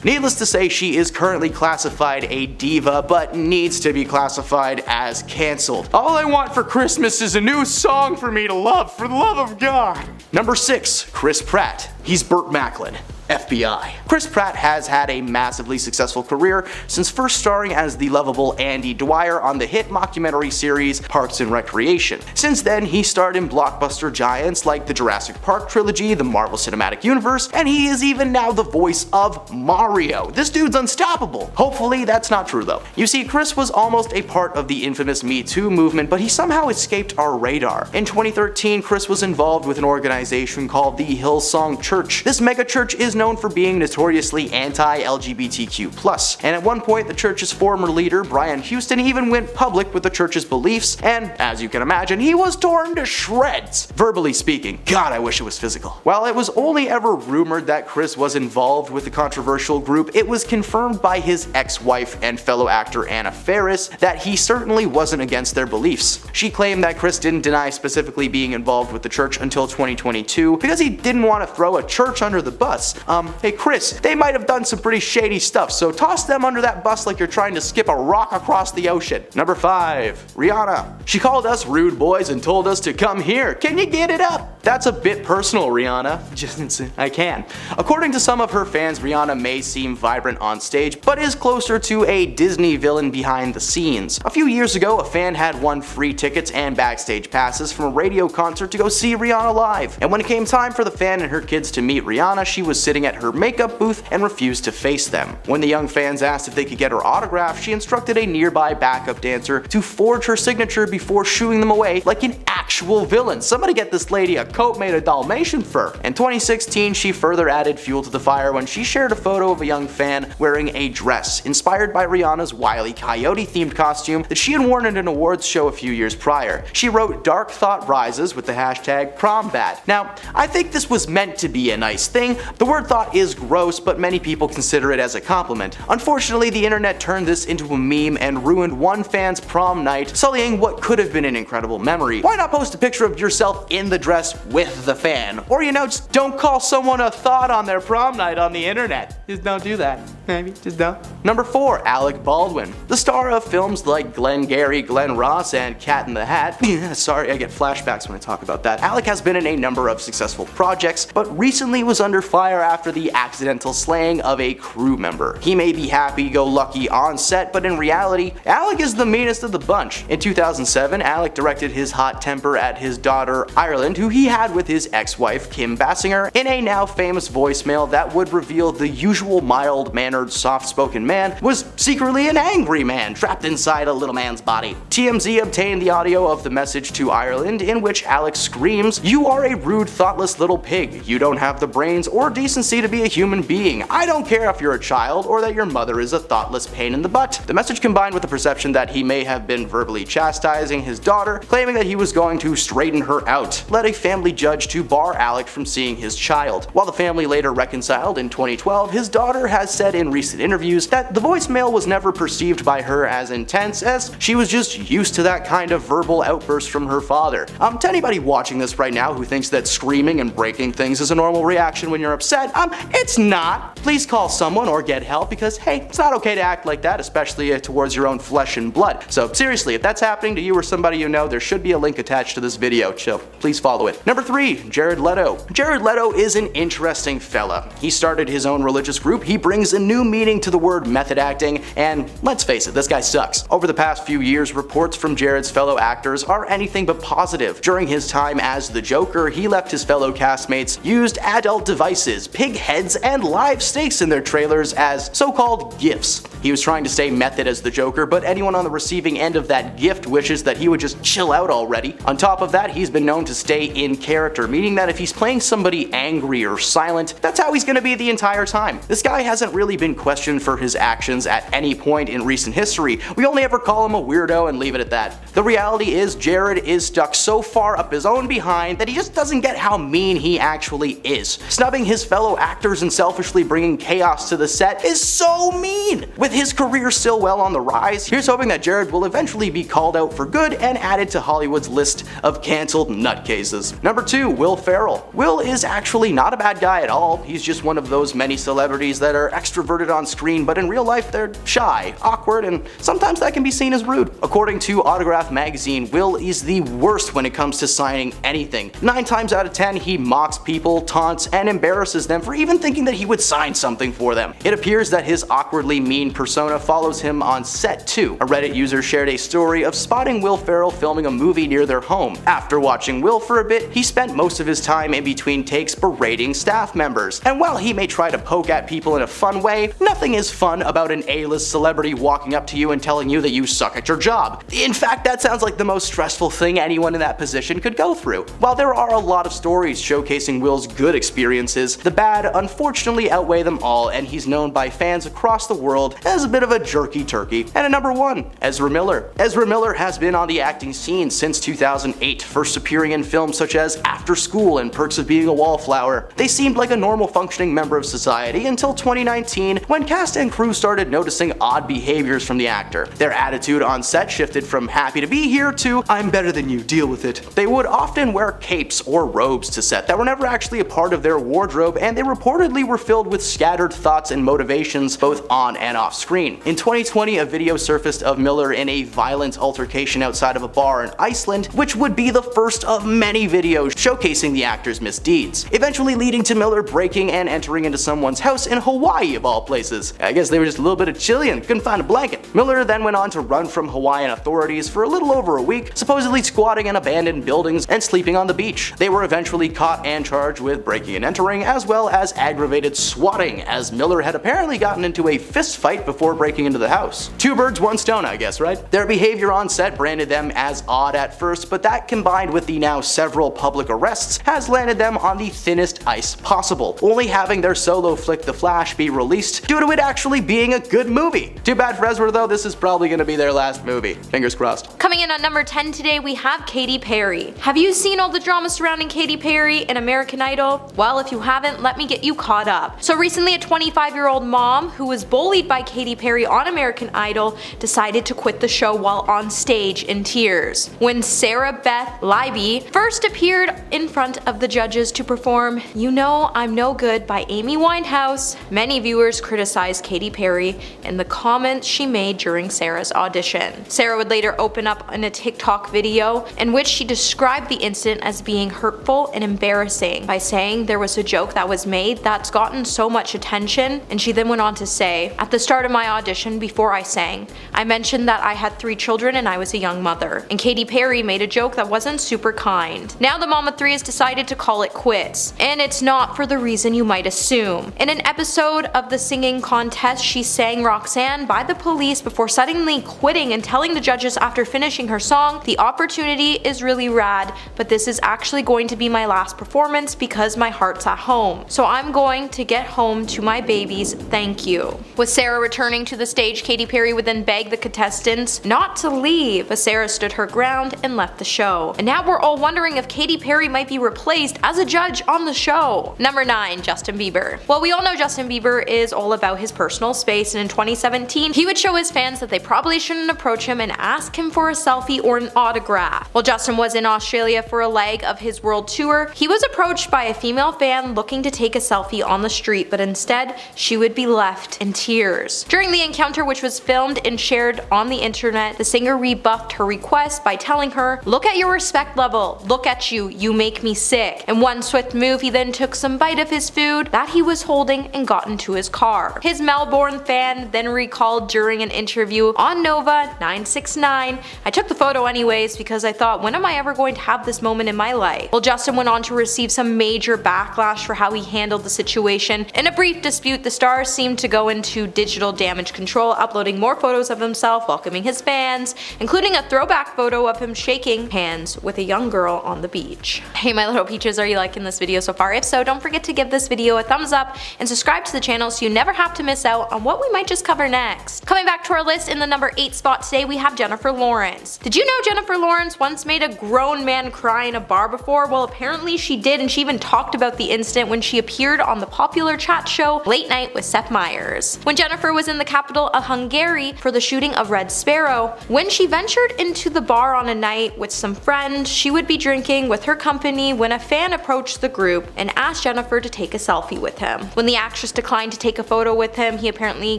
Needless to say, she is currently classified a diva, but needs to be classified as cancelled. All I want for Christmas is a new song for me to love, for the love of God. Number 6, Chris Pratt. He's Burt Macklin. FBI. Chris Pratt has had a massively successful career since first starring as the lovable Andy Dwyer on the hit mockumentary series Parks and Recreation. Since then, he starred in blockbuster giants like the Jurassic Park trilogy, the Marvel Cinematic Universe, and he is even now the voice of Mario. This dude's unstoppable. Hopefully that's not true though. You see, Chris was almost a part of the infamous Me Too movement, but he somehow escaped our radar. In 2013, Chris was involved with an organization called the Hillsong Church. This mega church is is known for being notoriously anti-LGBTQ+, and at one point the church's former leader, Brian Houston, even went public with the church's beliefs, and as you can imagine, he was torn to shreds, verbally speaking. God, I wish it was physical. While it was only ever rumored that Chris was involved with the controversial group, it was confirmed by his ex-wife and fellow actor Anna Faris that he certainly wasn't against their beliefs. She claimed that Chris didn't deny specifically being involved with the church until 2022 because he didn't want to throw a church under the bus. Hey Chris, they might have done some pretty shady stuff, so toss them under that bus like you're trying to skip a rock across the ocean. Number 5. Rihanna. She called us rude boys and told us to come here. Can you get it up? That's a bit personal, Rihanna. Just I can. According to some of her fans, Rihanna may seem vibrant on stage, but is closer to a Disney villain behind the scenes. A few years ago, a fan had won free tickets and backstage passes from a radio concert to go see Rihanna live. And when it came time for the fan and her kids to meet Rihanna, she was sitting at her makeup booth and refused to face them. When the young fans asked if they could get her autograph, she instructed a nearby backup dancer to forge her signature before shooing them away like an actual villain. Somebody get this lady a coat made of Dalmatian fur. In 2016, she further added fuel to the fire when she shared a photo of a young fan wearing a dress inspired by Rihanna's Wile E. Coyote themed costume that she had worn at an awards show a few years prior. She wrote "Dark Thought Rises" with the hashtag #PromBad. Now, I think this was meant to be a nice thing. The word thought is gross, but many people consider it as a compliment. Unfortunately, the internet turned this into a meme and ruined one fan's prom night, sullying what could have been an incredible memory. Why not post a picture of yourself in the dress with the fan? Or just don't call someone a thought on their prom night on the internet. Just don't do that. Maybe, just don't. Number 4. Alec Baldwin. The star of films like Glengarry Glen Ross and Cat in the Hat. Sorry, I get flashbacks when I talk about that. Alec has been in a number of successful projects, but recently was under fire after the accidental slaying of a crew member. He may be happy-go-lucky on set, but in reality, Alec is the meanest of the bunch. In 2007, Alec directed his hot temper at his daughter, Ireland, who he had with his ex-wife, Kim Basinger, in a now famous voicemail that would reveal the usual mild-mannered, soft-spoken man was secretly an angry man trapped inside a little man's body. TMZ obtained the audio of the message to Ireland in which Alex screams, "You are a rude, thoughtless little pig. You don't have the brains or decency to be a human being. I don't care if you're a child or that your mother is a thoughtless pain in the butt." The message combined with the perception that he may have been verbally chastising his daughter, claiming that he was going to straighten her out, led a family judge to bar Alec from seeing his child. While the family later reconciled in 2012, his daughter has said in recent interviews that the voicemail was never perceived by her as intense, as she was just used to that kind of verbal outburst from her father. To anybody watching this right now who thinks that screaming and breaking things is a normal reaction when you're upset, it's not. Please call someone or get help because, hey, it's not okay to act like that, especially towards your own flesh and blood. So seriously, if that's happening to you or somebody you know, there should be a link attached to this video, so please follow it. Number 3. Jared Leto. Jared Leto is an interesting fella. He started his own religious group, he brings a new meaning to the word method acting, and let's face it, this guy sucks. Over the past few years, reports from Jared's fellow actors are anything but positive. During his time as the Joker, he left his fellow castmates used adult devices, pig heads, and live steaks in their trailers as so-called gifts. He was trying to stay method as the Joker, but anyone on the receiving end of that gift wishes that he would just chill out already. On top of that, he's been known to stay in character, meaning that if he's playing somebody angry or silent, that's how he's gonna be the entire time. This guy hasn't really been questioned for his actions at any point in recent history. We only ever call him a weirdo and leave it at that. The reality is Jared is stuck so far up his own behind that he just doesn't get how mean he actually is. Snubbing his fellow actors and selfishly bringing chaos to the set is so mean. With his career still well on the rise, here's hoping that Jared will eventually be called out for good and added to Hollywood's list of cancelled nutcases. Number 2. Will Ferrell. Will is actually not a bad guy at all. He's just one of those many celebrities that are extroverted on screen, but in real life they're shy, awkward, and sometimes that can be seen as rude. According to Autograph magazine, Will is the worst when it comes to signing anything. 9 times out of 10, he mocks people, taunts, and embarrasses them for even thinking that he would sign something for them. It appears that his awkwardly mean persona follows him on set too. A Reddit user shared a story of spotting Will Ferrell filming a movie near their home. After watching Will for a bit, he spent most of his time in between takes berating staff members. And while he may try to poke at people in a fun way, nothing is fun about an A-list celebrity walking up to you and telling you that you suck at your job. In fact, that sounds like the most stressful thing anyone in that position could go through. While there are a lot of stories showcasing Will's good experiences, the bad bad unfortunately outweigh them all, and he's known by fans across the world as a bit of a jerky turkey. And at number 1, Ezra Miller. Ezra Miller has been on the acting scene since 2008, first appearing in films such as After School and Perks of Being a Wallflower. They seemed like a normal functioning member of society until 2019, when cast and crew started noticing odd behaviors from the actor. Their attitude on set shifted from happy to be here to I'm better than you, deal with it. They would often wear capes or robes to set that were never actually a part of their wardrobe, and they reportedly were filled with scattered thoughts and motivations both on and off screen. In 2020, a video surfaced of Miller in a violent altercation outside of a bar in Iceland, which would be the first of many videos showcasing the actor's misdeeds, eventually leading to Miller breaking and entering into someone's house in Hawaii of all places. I guess they were just a little bit of chilly and couldn't find a blanket. Miller then went on to run from Hawaiian authorities for a little over a week, supposedly squatting in abandoned buildings and sleeping on the beach. They were eventually caught and charged with breaking and entering, as well as aggravated swatting, as Miller had apparently gotten into a fist fight before breaking into the house. Two birds, one stone, I guess, right? Their behavior on set branded them as odd at first, but that combined with the now several public arrests has landed them on the thinnest ice possible, only having their solo flick The Flash be released due to it actually being a good movie. Too bad for Ezra though, this is probably gonna be their last movie. Fingers crossed. Coming in at number 10 today, we have Katy Perry. Have you seen all the drama surrounding Katy Perry and American Idol? Well, if you haven't, let me get you caught up. So recently, a 25-year-old mom who was bullied by Katy Perry on American Idol decided to quit the show while on stage in tears. When Sarah Beth Libby first appeared in front of the judges to perform You Know I'm No Good by Amy Winehouse, many viewers criticized Katy Perry and the comments she made during Sarah's audition. Sarah would later open up in a TikTok video in which she described the incident as being hurtful and embarrassing by saying there was a joke that was made that's gotten so much attention, and she then went on to say, at the start of my audition before I sang, I mentioned that I had 3 children and I was a young mother, and Katy Perry made a joke that wasn't super kind. Now the mom of 3 has decided to call it quits, and it's not for the reason you might assume. In an episode of the singing contest, she sang Roxanne by the Police before suddenly quitting and telling the judges after finishing her song, the opportunity is really rad, but this is actually going to be my last performance because my heart's at home. So I'm going to get home to my babies, thank you. With Sarah returning to the stage, Katy Perry would then beg the contestants not to leave, but Sarah stood her ground and left the show. And now we're all wondering if Katy Perry might be replaced as a judge on the show. Number 9, Justin Bieber. Well, we all know Justin Bieber is all about his personal space, and in 2017, he would show his fans that they probably shouldn't approach him and ask him for a selfie or an autograph. While Justin was in Australia for a leg of his world tour, he was approached by a female fan looking to take a selfie on the street, but instead, she would be left in tears. During the encounter, which was filmed and shared on the internet, the singer rebuffed her request by telling her, "Look at your respect level, look at you, you make me sick." In one swift move, he then took some bite of his food that he was holding and got into his car. His Melbourne fan then recalled during an interview on Nova 969, "I took the photo anyways because I thought, when am I ever going to have this moment in my life?" Well, Justin went on to receive some major backlash for how he handled the situation. In a brief dispute, the star seemed to go into digital damage control, uploading more photos of himself welcoming his fans, including a throwback photo of him shaking hands with a young girl on the beach. Hey my little peaches, are you liking this video so far? If so, don't forget to give this video a thumbs up and subscribe to the channel so you never have to miss out on what we might just cover next. Coming back to our list, in the number 8 spot today, we have Jennifer Lawrence. Did you know Jennifer Lawrence once made a grown man cry in a bar before? Well, apparently she did, and she even talked about the incident when she appeared on the popular chat show Late Night with Seth Meyers. When Jennifer was in the capital of Hungary for the shooting of Red Sparrow, when she ventured into the bar on a night with some friends, she would be drinking with her company when a fan approached the group and asked Jennifer to take a selfie with him. When the actress declined to take a photo with him, he apparently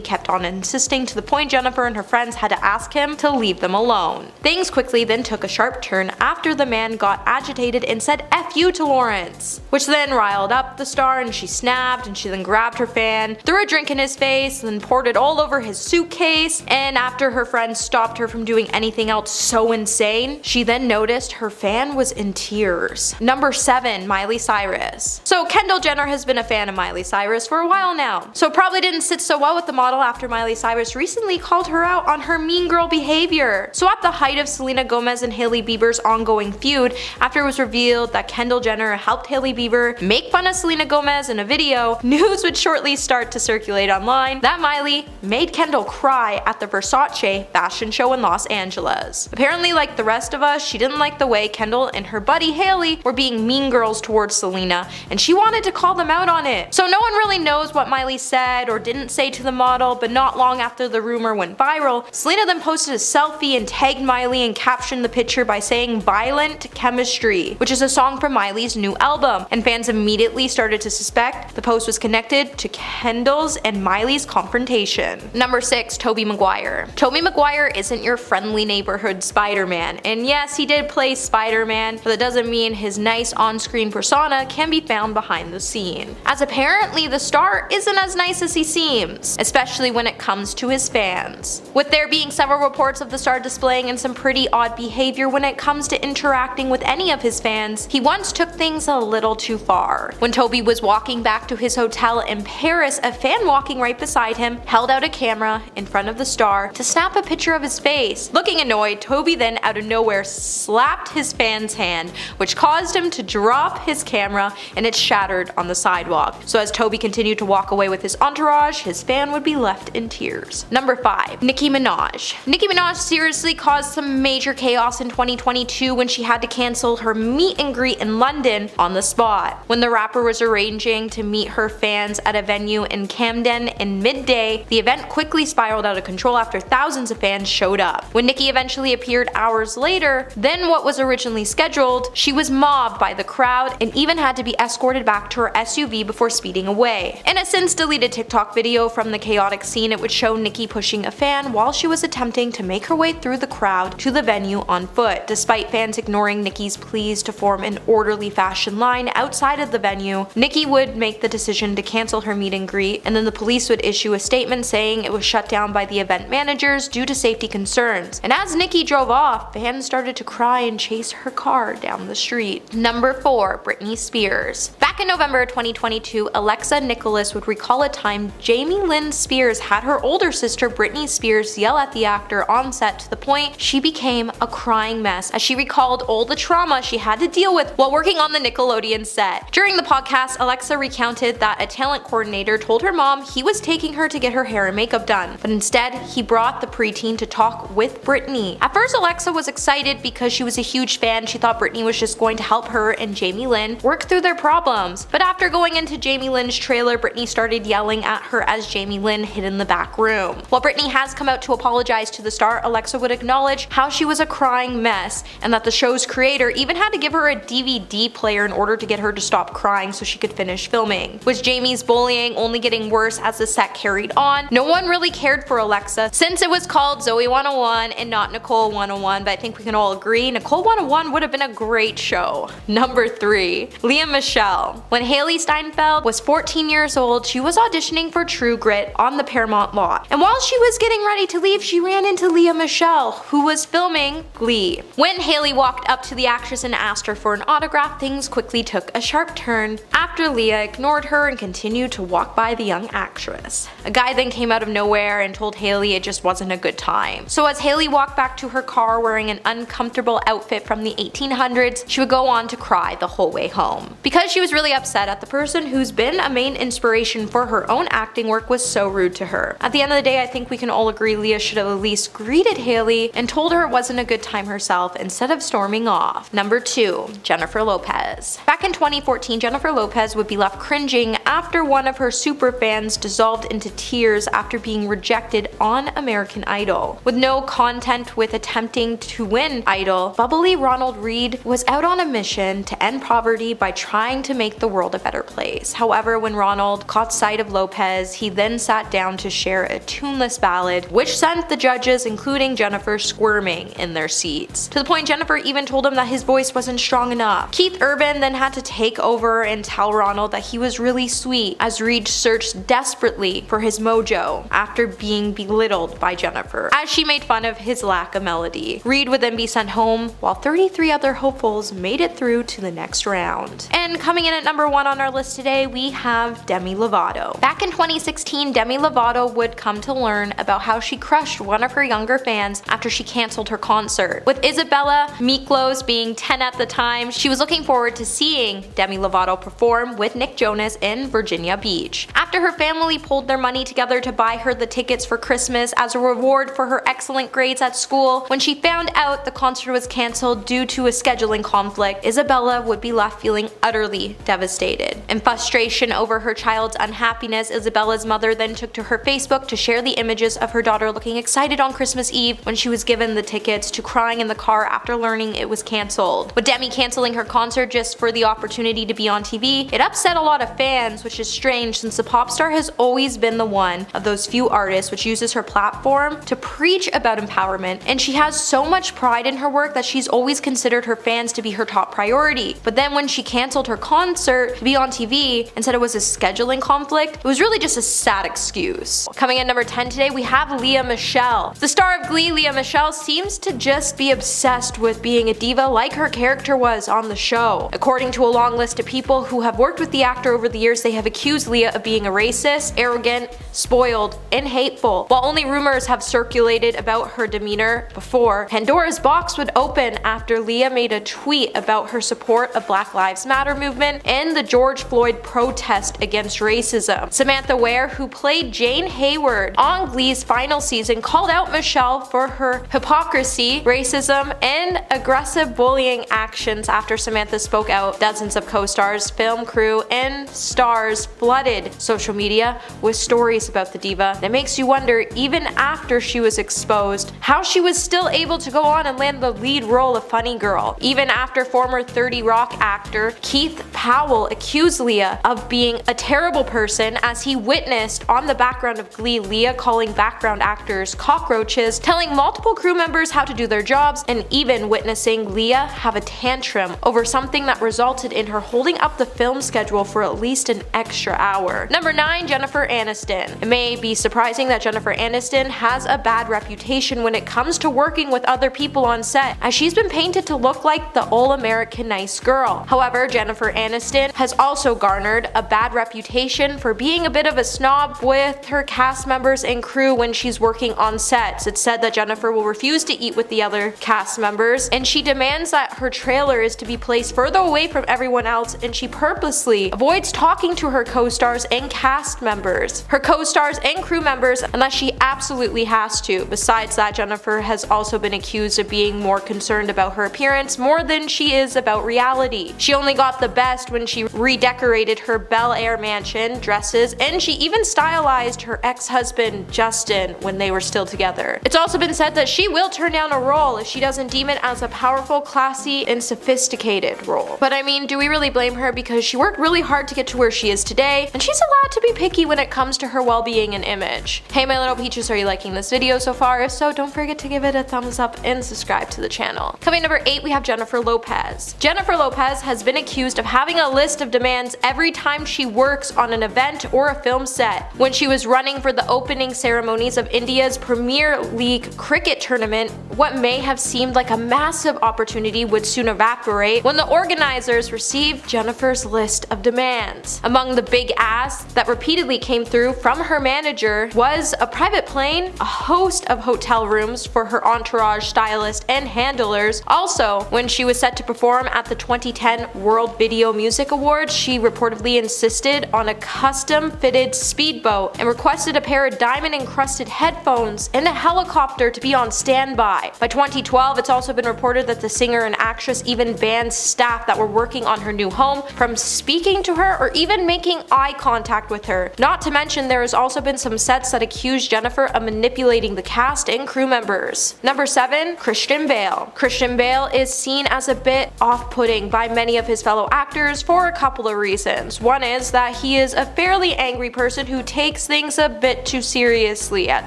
kept on insisting, to the point Jennifer and her friends had to ask him to leave them alone. Things quickly then took a sharp turn after the man got agitated and said "F you" to Lawrence, which then riled up the star, and she snapped, and she then grabbed her fan, threw a drink in his face, then poured it all over his suitcase, and after her friends stopped her from doing anything else so insane, she then noticed her fan was in tears. Number 7, Miley Cyrus. So Kendall Jenner has been a fan of Miley Cyrus for a while now, so it probably didn't sit so well with the model after Miley Cyrus recently called her out on her mean girl behavior. So at the height of Selena Gomez and Hailey Bieber's ongoing feud, after it was revealed that Kendall Jenner helped Hailey Bieber make fun of Selena Gomez Gomez in a video, news would shortly start to circulate online that Miley made Kendall cry at the Versace fashion show in Los Angeles. Apparently, like the rest of us, she didn't like the way Kendall and her buddy Haley were being mean girls towards Selena, and she wanted to call them out on it. So no one really knows what Miley said or didn't say to the model, but not long after the rumor went viral, Selena then posted a selfie and tagged Miley and captioned the picture by saying "Violent Chemistry," which is a song from Miley's new album, and fans immediately started to suspect the post was connected to Kendall's and Miley's confrontation. Number 6. Tobey Maguire. Tobey Maguire isn't your friendly neighborhood Spider-Man, and yes, he did play Spider-Man, but that doesn't mean his nice on-screen persona can be found behind the scene, as apparently the star isn't as nice as he seems, especially when it comes to his fans. With there being several reports of the star displaying in some pretty odd behavior when it comes to interacting with any of his fans, he once took things a little too far. When Tobey was walking back to his hotel in Paris, a fan walking right beside him held out a camera in front of the star to snap a picture of his face. Looking annoyed, Tobey then out of nowhere slapped his fan's hand, which caused him to drop his camera and it shattered on the sidewalk. So as Tobey continued to walk away with his entourage, his fan would be left in tears. Number 5. Nicki Minaj. Nicki Minaj seriously caused some major chaos in 2022 when she had to cancel her meet and greet in London on the spot. When the rapper was arranging to meet her fans at a venue in Camden in midday, the event quickly spiraled out of control after thousands of fans showed up. When Nicki eventually appeared hours later than what was originally scheduled, she was mobbed by the crowd and even had to be escorted back to her SUV before speeding away. In a since deleted TikTok video from the chaotic scene, it would show Nicki pushing a fan while she was attempting to make her way through the crowd to the venue on foot. Despite fans ignoring Nicki's pleas to form an orderly fashion line outside of the venue, Nicki would make the decision to cancel her meet and greet, and then the police would issue a statement saying it was shut down by the event managers due to safety concerns. And as Nicki drove off, fans started to cry and chase her car down the street. Number 4. Britney Spears. Back in November 2022, Alexa Nicholas would recall a time Jamie Lynn Spears had her older sister Britney Spears yell at the actor on set to the point she became a crying mess, as she recalled all the trauma she had to deal with while working on the Nickelodeon set. During the podcast, Alexa recounted that a talent coordinator told her mom he was taking her to get her hair and makeup done, but instead he brought the preteen to talk with Britney. At first, Alexa was excited because she was a huge fan. She thought Britney was just going to help her and Jamie Lynn work through their problems. But after going into Jamie Lynn's trailer, Britney started yelling at her as Jamie Lynn hid in the back room. While Britney has come out to apologize to the star, Alexa would acknowledge how she was a crying mess and that the show's creator even had to give her a DVD player in order to get her to stop crying so she could finish filming. With Jamie's bullying only getting worse as the set carried on, no one really cared for Alexa since it was called Zoe 101 and not Nicole 101, but I think we can all agree Nicole 101 would have been a great show. Number 3. Lea Michele. When Haley Steinfeld was 14 years old, she was auditioning for True Grit on the Paramount lot, and while she was getting ready to leave, she ran into Lea Michele, who was filming Glee. When Haley walked up to the actress and asked her for an autograph, things quickly took a sharp turn after Lea ignored her and continued to walk by the young actress. A guy then came out of nowhere and told Haley it just wasn't a good time. So as Haley walked back to her car wearing an uncomfortable outfit from the 1800s, she would go on to cry the whole way home, because she was really upset at the person who's been a main inspiration for her own acting work was so rude to her. At the end of the day, I think we can all agree Lea should have at least greeted Haley and told her it wasn't a good time herself instead of storming off. Number 2. Jennifer Lopez. Back in 2014, Jennifer Lopez would be left cringing after one of her superfans dissolved into tears after being rejected on American Idol. With no content with attempting to win Idol, bubbly Ronald Reed was out on a mission to end poverty by trying to make the world a better place. However, when Ronald caught sight of Lopez, he then sat down to share a tuneless ballad, which sent the judges, including Jennifer, squirming in their seats. To the point Jennifer even told him that his voice wasn't strong enough. Keith Urban then had to take over and tell Ronald that he was really sweet, as Reed searched desperately for his mojo after being belittled by Jennifer, as she made fun of his lack of melody. Reed would then be sent home, while 33 other hopefuls made it through to the next round. And coming in at number 1 on our list today, we have Demi Lovato. Back in 2016, Demi Lovato would come to learn about how she crushed one of her younger fans after she canceled her concert. With Isabella Miklos being 10 at the time, she was looking forward to seeing Demi Lovato perform with Nick Jonas in Virginia Beach. After her family pulled their money together to buy her the tickets for Christmas as a reward for her excellent grades at school, when she found out the concert was cancelled due to a scheduling conflict, Isabella would be left feeling utterly devastated. In frustration over her child's unhappiness, Isabella's mother then took to her Facebook to share the images of her daughter looking excited on Christmas Eve when she was given the tickets, to crying in the car after learning it was cancelled. With Demi cancelling her concert just for the opportunity to be on TV, it upset a lot of fans, which is strange since the pop star has always been the one of those few artists which uses her platform to preach about empowerment, and she has so much pride in her work that she's always considered her fans to be her top priority. But then when she cancelled her concert to be on TV and said it was a scheduling conflict, it was really just a sad excuse. Coming in number 10 today, we have Lea Michele. The star of Glee, Lea Michele, seems to just be obsessed with being a diva like her character was on the show. According to a long list of people who have worked with the actor over the years, they have accused Lea of being a racist, arrogant, spoiled, and hateful. While only rumors have circulated about her demeanor before, Pandora's box would open after Lea made a tweet about her support of Black Lives Matter movement and the George Floyd protest against racism. Samantha Ware, who played Jane Hayward on Glee's final season, called out Michele for her hypocrisy, racism, and aggressive bullying actions after Samantha spoke out. Dozens of co-stars, film crew, and stars flooded social media with stories about the diva. That makes you wonder, even after she was exposed, how she was still able to go on and land the lead role of Funny Girl. Even after former 30 Rock actor Keith Powell accused Lea of being a terrible person, as he witnessed on the background of Glee Lea calling background actors cockroaches, telling multiple crew members how to do their jobs, and even witnessing Lea have a tantrum over something that resulted in her holding up the film schedule for at least an extra hour. Number 9, Jennifer Aniston. It may be surprising that Jennifer Aniston has a bad reputation when it comes to working with other people on set, as she's been painted to look like the all-American nice girl. However, Jennifer Aniston has also garnered a bad reputation for being a bit of a snob with her cast members and crew when she's working on sets. It's said that Jennifer will refuse to eat with the other cast members, and she demands that her trailer is to be placed further away from everyone else, and she purposely avoids talking to her co-stars and cast members, her co-stars and crew members, unless she absolutely has to. Besides that, Jennifer has also been accused of being more concerned about her appearance more than she is about reality. She only got the best when she redecorated her Bel Air mansion, dresses, and she even stylized her ex-husband Justin when they were still together. It's also been said that she will turn down a role if she doesn't deem it as a powerful, classy, and sophisticated role. But I mean, do we really blame her, because she worked really hard to get to where she is today, and she's allowed to be picky when it comes to her well-being and image. Hey my little peaches, are you liking this video so far? If so, don't forget to give it a thumbs up and subscribe to the channel. Coming number 8, we have Jennifer Lopez. Jennifer Lopez has been accused of having a list of demands every time she works on an event or a film set. When she was running for the opening ceremonies of India's Premier League cricket tournament, what may have seemed like a massive opportunity would soon evaporate when the organizers received Jennifer's list of demands. Among the big asks that repeatedly came through from her manager was a private plane, a host of hotel rooms for her entourage, stylist, and handlers. Also, when she was set to perform at the 2010 World Video Music Awards, she reportedly insisted on a custom-fitted speedboat and requested a pair of diamond-encrusted headphones and a helicopter to be on standby. By 2012, it's also been reported that the singer and actress even banned staff that were working on her new home from speaking to her or even making eye contact with her. Not to mention, there has also been some sets that accused Jennifer of manipulating the cast and crew members. Number 7, Christian Bale. Christian Bale is seen as a bit off-putting by many of his fellow actors for a couple of reasons. One is that he is a fairly angry person who takes things a bit too seriously at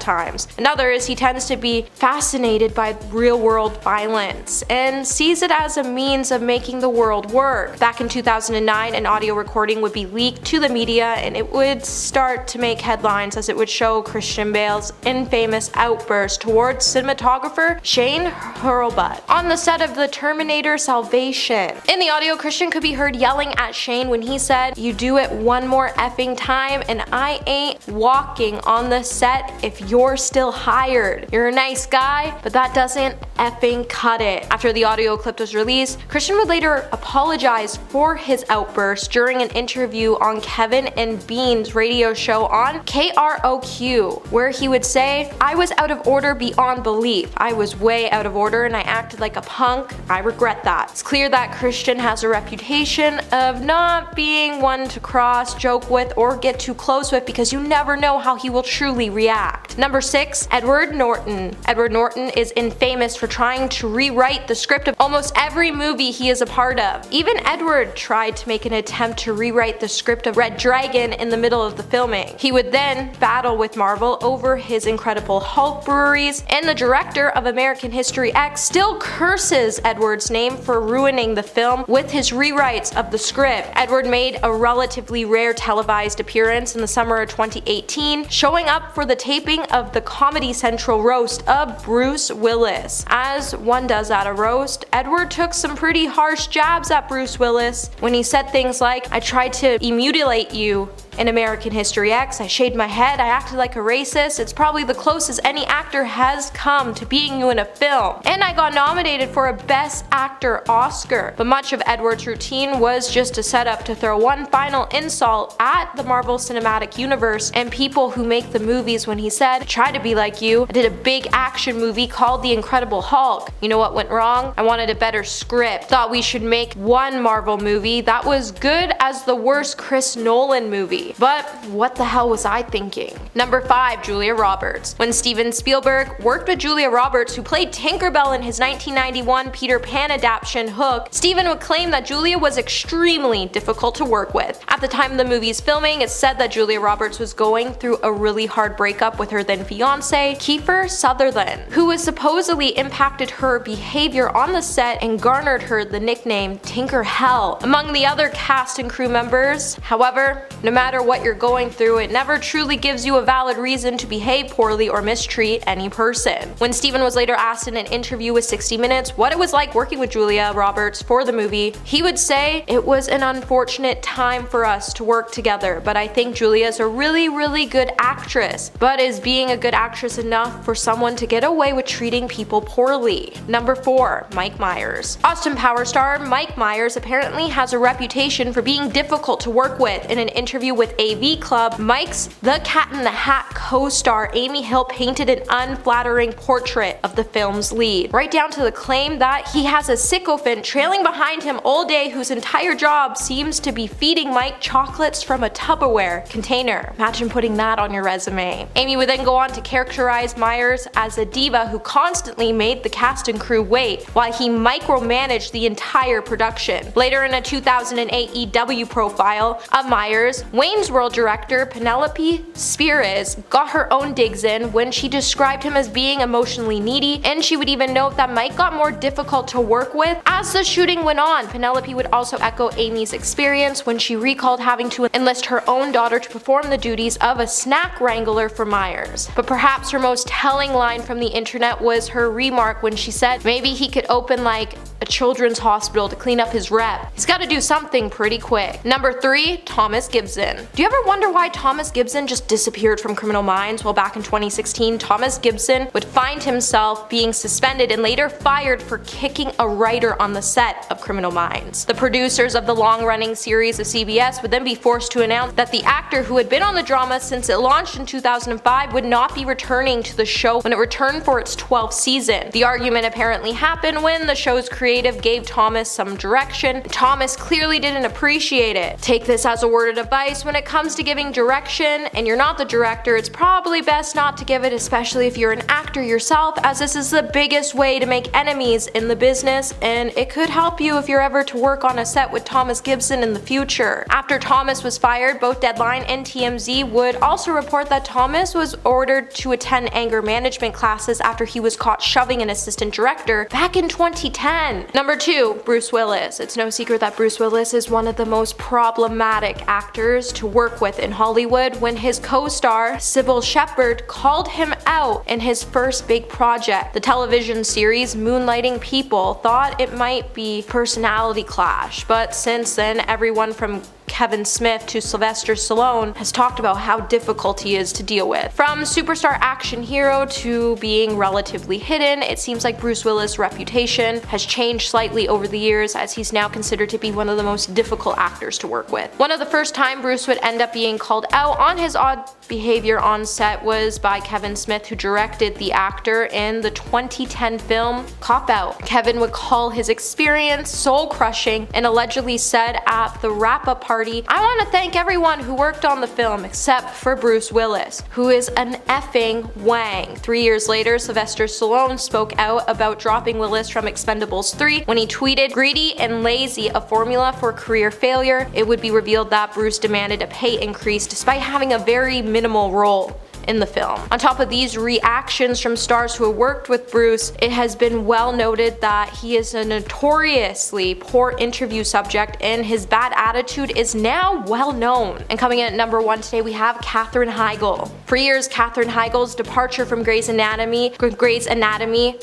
times. Another is he tends to be fascinated by real-world violence and sees it as a means of making the world work. Back in 2009, an audio recording would be leaked to the media and it would start to make headlines as it would show Christian Bale's infamous outburst towards cinematographer Shane Hurlbut on the set of the Terminator Salvation. In the audio, Christian could be heard yelling at Shane when he said, "You do it one more effing time and I ain't walking on the set if you're still hired. You're a nice guy, but that doesn't effing cut it." After the audio clip was released, Christian would later apologize for his outburst during an interview on Kevin and Bean's radio show on KROQ, where he would say, "I was out of order beyond belief. I was way out of order and I acted like a punk. I regret that." It's clear that Christian has a reputation of not being one to cross, joke with, or get too close with because you never know how he will truly react. Number 6, Edward Norton. Edward Norton is infamous for trying to rewrite the script of almost every movie he is a part of. Even Edward tried to make an attempt to rewrite the script of Red Dragon in the middle of the filming. He would then battle with Marvel over his Incredible Hulk breweries, and the director of American History X still curses Edward's name for ruining the film with his rewrites of the script. Edward made a relatively rare televised appearance in the summer of 2018, showing up for the taping of the Comedy Central roast of Bruce Willis. As one does at a roast, Edward took some pretty harsh jabs at Bruce Willis when he said things like, "I tried to mutilate you in American History X, I shaved my head, I acted like a racist, it's probably the closest any actor has come to being you in a film, and I got nominated for a Best Actor Oscar." But much of Edward's routine was just a setup to throw one final insult at the Marvel Cinematic Universe and people who make the movies when he said, "I tried to be like you, I did a big action movie called The Incredible Hulk. You know what went wrong? I wanted a better script. Thought we should make one Marvel movie that was good as the worst Chris Nolan movie. But what the hell was I thinking?" Number 5, Julia Roberts. When Steven Spielberg worked with Julia Roberts, who played Tinkerbell in his 1991 Peter Pan adaptation Hook, Steven would claim that Julia was extremely difficult to work with. At the time of the movie's filming, it's said that Julia Roberts was going through a really hard breakup with her then fiance, Kiefer Sutherland, who was supposedly impacted her behavior on the set and garnered her the nickname Tinker Hell among the other cast and crew members. However, no matter what you're going through, it never truly gives you a valid reason to behave poorly or mistreat any person. When Steven was later asked in an interview with 60 Minutes what it was like working with Julia Roberts for the movie, he would say, "It was an unfortunate time for us to work together, but I think Julia's a really good actress. But is being a good actress enough for someone to get away with treating people poorly?" Number 4, Mike Myers. Austin Power star Mike Myers apparently has a reputation for being difficult to work with. In an interview with AV Club, Mike's The Cat in the Hat co-star Amy Hill painted an unflattering portrait of the film's lead, right down to the claim that he has a sycophant trailing behind him all day whose entire job seems to be feeding Mike chocolates from a Tupperware container. Imagine putting that on your resume. Amy would then go on to characterize Myers as a diva who constantly made the cast and crew wait while he micromanaged the entire production. Later in a 2008 EW profile of Myers, Wayne's World director Penelope Spheres got her own digs in when she described him as being emotionally needy, and she would even note that Mike got more difficult to work with as the shooting went on. Penelope would also echo Amy's experience when she recalled having to enlist her own daughter to perform the duties of a snack wrangler for Myers. But perhaps her most telling line from the internet was her remark when she said maybe he could open like a children's hospital to clean up his rep. He's got to do something pretty quick. Number 3, Thomas Gibson. Do you ever wonder why Thomas Gibson just disappeared from Criminal Minds? Well, back in 2016, Thomas Gibson would find himself being suspended and later fired for kicking a writer on the set of Criminal Minds. The producers of the long-running series of CBS would then be forced to announce that the actor who had been on the drama since it launched in 2005 would not be returning to the show when it returned for its 12th season. The argument apparently happened when the show's creative gave Thomas some direction. Thomas clearly didn't appreciate it. Take this as a word of advice: when it comes to giving direction and you're not the director, it's probably best not to give it, especially if you're an actor yourself, as this is the biggest way to make enemies in the business, and it could help you if you're ever to work on a set with Thomas Gibson in the future. After Thomas was fired, both Deadline and TMZ would also report that Thomas was ordered to attend anger management classes after he was caught shoving an assistant director back in 2010. Number 2, Bruce Willis. It's no secret that Bruce Willis is one of the most problematic actors to work with in Hollywood when his co-star Sybil Shepherd called him out in his first big project. The television series Moonlighting People thought it might be personality clash, but since then everyone from Kevin Smith to Sylvester Stallone has talked about how difficult he is to deal with. From superstar action hero to being relatively hidden, it seems like Bruce Willis' reputation has changed slightly over the years, as he's now considered to be one of the most difficult actors to work with. One of the first time Bruce would end up being called out on his odd behavior on set was by Kevin Smith, who directed the actor in the 2010 film Cop Out. Kevin would call his experience soul-crushing and allegedly said at the wrap-up party, "I want to thank everyone who worked on the film except for Bruce Willis, who is an effing wang." 3 years later, Sylvester Stallone spoke out about dropping Willis from Expendables 3 when he tweeted, "Greedy and lazy, a formula for career failure." It would be revealed that Bruce demanded a pay increase despite having a very minimal role in the film. On top of these reactions from stars who have worked with Bruce, it has been well noted that he is a notoriously poor interview subject and his bad attitude is now well known. And coming in at number 1 today, we have Katherine Heigl. For years, Katherine Heigl's departure from Grey's Anatomy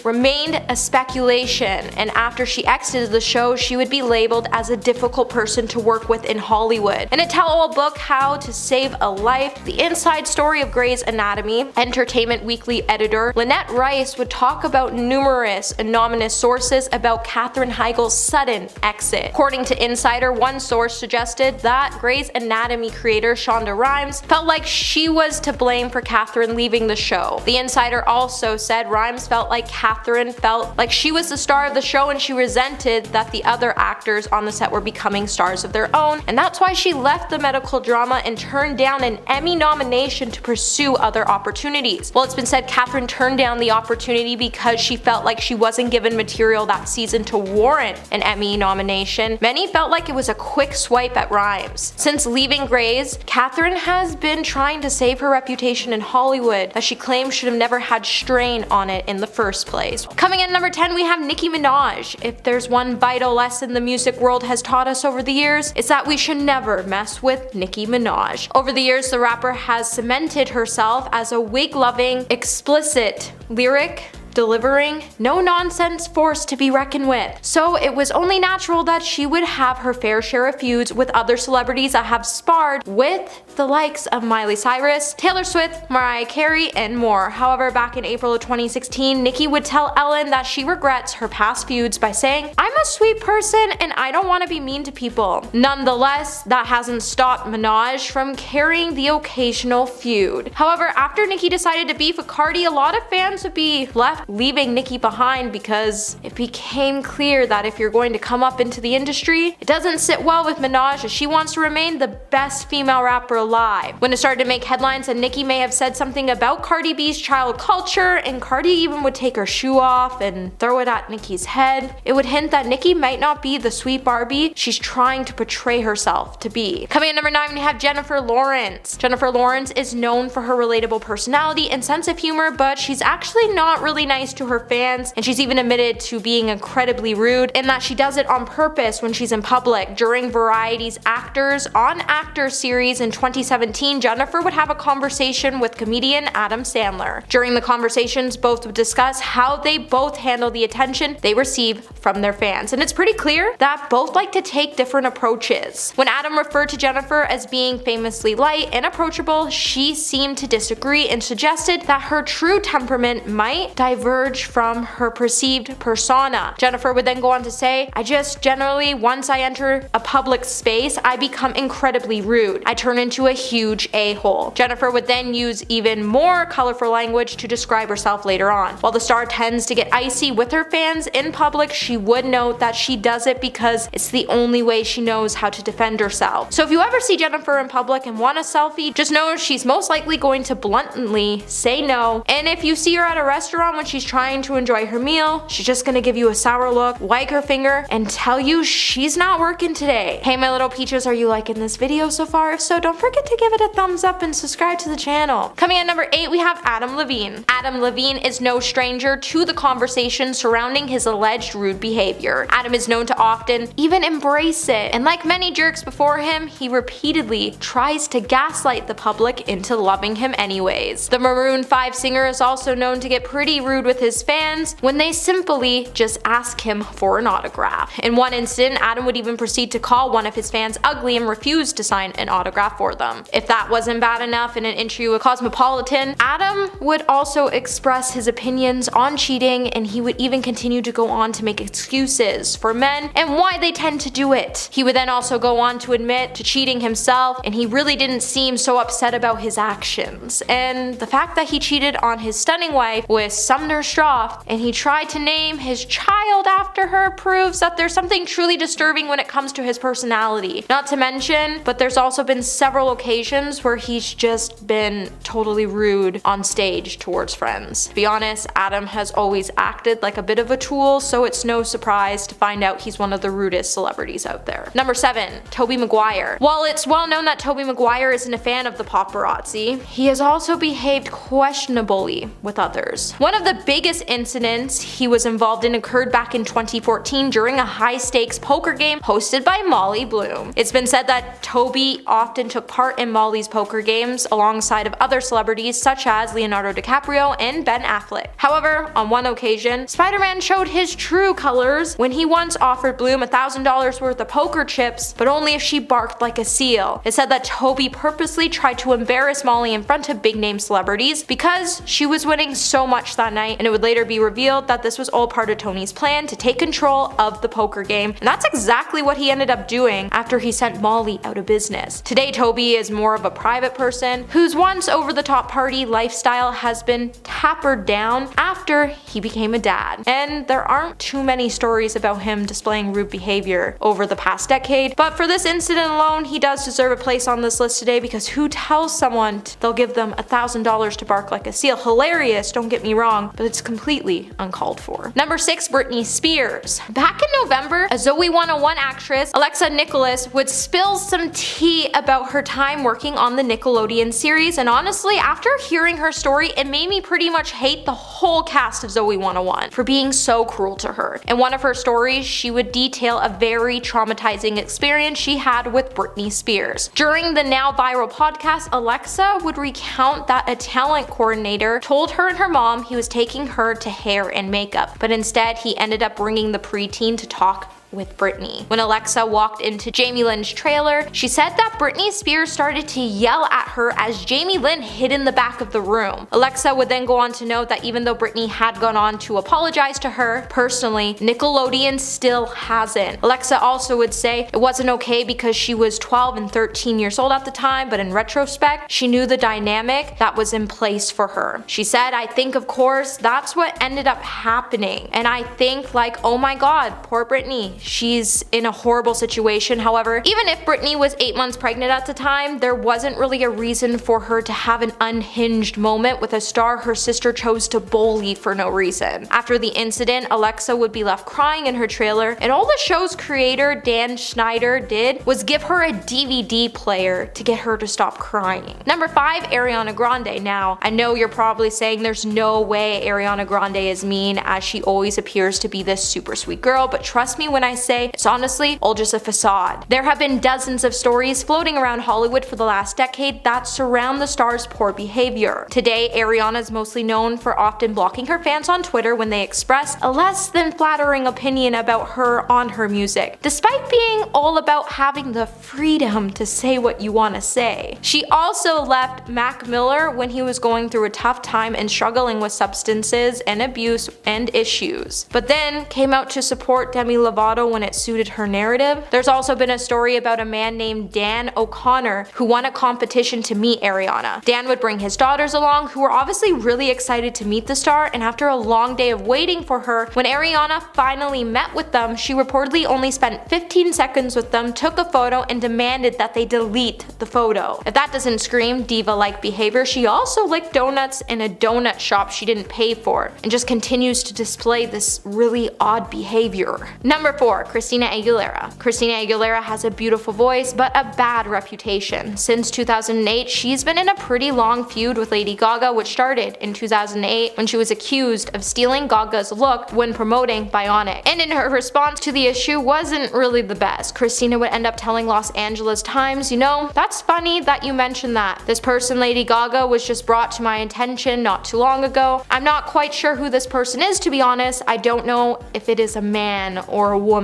remained a speculation, and after she exited the show, she would be labeled as a difficult person to work with in Hollywood. In a tell-all book, How to Save a Life, the inside story of Grey's Anatomy, Entertainment Weekly editor Lynette Rice would talk about numerous anonymous sources about Katherine Heigl's sudden exit. According to Insider, one source suggested that Grey's Anatomy creator Shonda Rhimes felt like she was to blame for Katherine leaving the show. The Insider also said Rhimes felt like Katherine felt like she was the star of the show and she resented that the other actors on the set were becoming stars of their own, and that's why she left the medical drama and turned down an Emmy nomination to pursue other opportunities. Well, it's been said Katherine turned down the opportunity because she felt like she wasn't given material that season to warrant an Emmy nomination. Many felt like it was a quick swipe at Rhimes. Since leaving Grey's, Katherine has been trying to save her reputation in Hollywood, as she claims should have never had strain on it in the first place. Coming in number 10, we have Nicki Minaj. If there's one vital lesson the music world has taught us over the years, it's that we should never mess with Nicki Minaj. Over the years, the rapper has cemented herself as a wig-loving, explicit lyric delivering, no-nonsense force to be reckoned with. So it was only natural that she would have her fair share of feuds with other celebrities that have sparred with the likes of Miley Cyrus, Taylor Swift, Mariah Carey, and more. However, back in April of 2016, Nicki would tell Ellen that she regrets her past feuds by saying, "I'm a sweet person and I don't want to be mean to people." Nonetheless, that hasn't stopped Minaj from carrying the occasional feud. However, after Nicki decided to beef with Cardi, a lot of fans would be left leaving Nicki behind because it became clear that if you're going to come up into the industry, it doesn't sit well with Minaj, as she wants to remain the best female rapper alive. When it started to make headlines and Nicki may have said something about Cardi B's child culture, and Cardi even would take her shoe off and throw it at Nicki's head, it would hint that Nicki might not be the sweet Barbie she's trying to portray herself to be. Coming at number 9, we have Jennifer Lawrence. Jennifer Lawrence is known for her relatable personality and sense of humor, but she's actually not really nice to her fans, and she's even admitted to being incredibly rude, and that she does it on purpose when she's in public. During Variety's Actors on Actors series in 2017, Jennifer would have a conversation with comedian Adam Sandler. During the conversations, both would discuss how they both handle the attention they receive from their fans, and it's pretty clear that both like to take different approaches. When Adam referred to Jennifer as being famously light and approachable, she seemed to disagree and suggested that her true temperament might diverge from her perceived persona. Jennifer would then go on to say, "I just generally, once I enter a public space, I become incredibly rude. I turn into a huge a-hole." Jennifer would then use even more colorful language to describe herself later on. While the star tends to get icy with her fans in public, she would note that she does it because it's the only way she knows how to defend herself. So if you ever see Jennifer in public and want a selfie, just know she's most likely going to bluntly say no, and if you see her at a restaurant when she's trying to enjoy her meal, she's just gonna give you a sour look, wag her finger, and tell you she's not working today. Hey my little peaches, are you liking this video so far? If so, don't forget to give it a thumbs up and subscribe to the channel. Coming at number 8, we have Adam Levine. Adam Levine is no stranger to the conversation surrounding his alleged rude behavior. Adam is known to often even embrace it, and like many jerks before him, he repeatedly tries to gaslight the public into loving him anyways. The Maroon 5 singer is also known to get pretty rude with his fans when they simply just ask him for an autograph. In one incident, Adam would even proceed to call one of his fans ugly and refuse to sign an autograph for them. If that wasn't bad enough, in an interview with Cosmopolitan, Adam would also express his opinions on cheating, and he would even continue to go on to make excuses for men and why they tend to do it. He would then also go on to admit to cheating himself, and he really didn't seem so upset about his actions. And the fact that he cheated on his stunning wife with Sumner Stroff and he tried to name his child after her proves that there's something truly disturbing when it comes to his personality. Not to mention, but there's also been several occasions where he's just been totally rude on stage towards friends. To be honest, Adam has always acted like a bit of a tool, so it's no surprise to find out he's one of the rudest celebrities out there. Number 7. Tobey Maguire. While it's well known that Tobey Maguire isn't a fan of the paparazzi, he has also behaved questionably with others. One of the biggest incidents he was involved in occurred back in 2014 during a high-stakes poker game hosted by Molly Bloom. It's been said that Tobey often took part in Molly's poker games alongside of other celebrities such as Leonardo DiCaprio and Ben Affleck. However, on one occasion, Spider-Man showed his true colors when he once offered Bloom $1,000 worth of poker chips, but only if she barked like a seal. It said that Tobey purposely tried to embarrass Molly in front of big-name celebrities because she was winning so much that night, and it would later be revealed that this was all part of Tony's plan to take control of the poker game, and that's exactly what he ended up doing after he sent Molly out of business. Today, Tobey is more of a private person whose once over-the-top party lifestyle has been tapered down after he became a dad. And there aren't too many stories about him displaying rude behavior over the past decade, but for this incident alone, he does deserve a place on this list today, because who tells someone they'll give them $1,000 to bark like a seal? Hilarious, don't get me wrong, but it's completely uncalled for. Number 6. Britney Spears. Back in November, a Zoe 101 actress, Alexa Nicholas, would spill some tea about her time working on the Nickelodeon series, and honestly, after hearing her story, it made me pretty much hate the whole cast of Zoe 101 for being so cruel to her. In one of her stories, she would detail a very traumatizing experience she had with Britney Spears. During the now viral podcast, Alexa would recount that a talent coordinator told her and her mom he was taking her to hair and makeup, but instead he ended up bringing the preteen to talk with Britney. When Alexa walked into Jamie Lynn's trailer, she said that Britney Spears started to yell at her as Jamie Lynn hid in the back of the room. Alexa would then go on to note that even though Britney had gone on to apologize to her personally, Nickelodeon still hasn't. Alexa also would say it wasn't okay because she was 12 and 13 years old at the time, but in retrospect, she knew the dynamic that was in place for her. She said, "I think of course that's what ended up happening, and I think like, oh my god, poor Britney. She's in a horrible situation." However, even if Britney was 8 months pregnant at the time, there wasn't really a reason for her to have an unhinged moment with a star her sister chose to bully for no reason. After the incident, Alexa would be left crying in her trailer, and all the show's creator, Dan Schneider, did was give her a DVD player to get her to stop crying. Number 5. Ariana Grande. Now, I know you're probably saying there's no way Ariana Grande is mean, as she always appears to be this super sweet girl, but trust me when I say it's honestly all just a facade. There have been dozens of stories floating around Hollywood for the last decade that surround the star's poor behavior. Today, Ariana is mostly known for often blocking her fans on Twitter when they express a less than flattering opinion about her on her music, despite being all about having the freedom to say what you want to say. She also left Mac Miller when he was going through a tough time and struggling with substances and abuse and issues, but then came out to support Demi Lovato when it suited her narrative. There's also been a story about a man named Dan O'Connor who won a competition to meet Ariana. Dan would bring his daughters along, who were obviously really excited to meet the star, and after a long day of waiting for her, when Ariana finally met with them, she reportedly only spent 15 seconds with them, took a photo, and demanded that they delete the photo. If that doesn't scream diva-like behavior, she also licked donuts in a donut shop she didn't pay for, and just continues to display this really odd behavior. Number 4. 4. Christina Aguilera. Christina Aguilera has a beautiful voice, but a bad reputation. Since 2008, she's been in a pretty long feud with Lady Gaga, which started in 2008 when she was accused of stealing Gaga's look when promoting Bionic. And in her response to the issue wasn't really the best. Christina would end up telling Los Angeles Times, "You know, that's funny that you mentioned that. This person, Lady Gaga, was just brought to my attention not too long ago. I'm not quite sure who this person is, to be honest. I don't know if it is a man or a woman.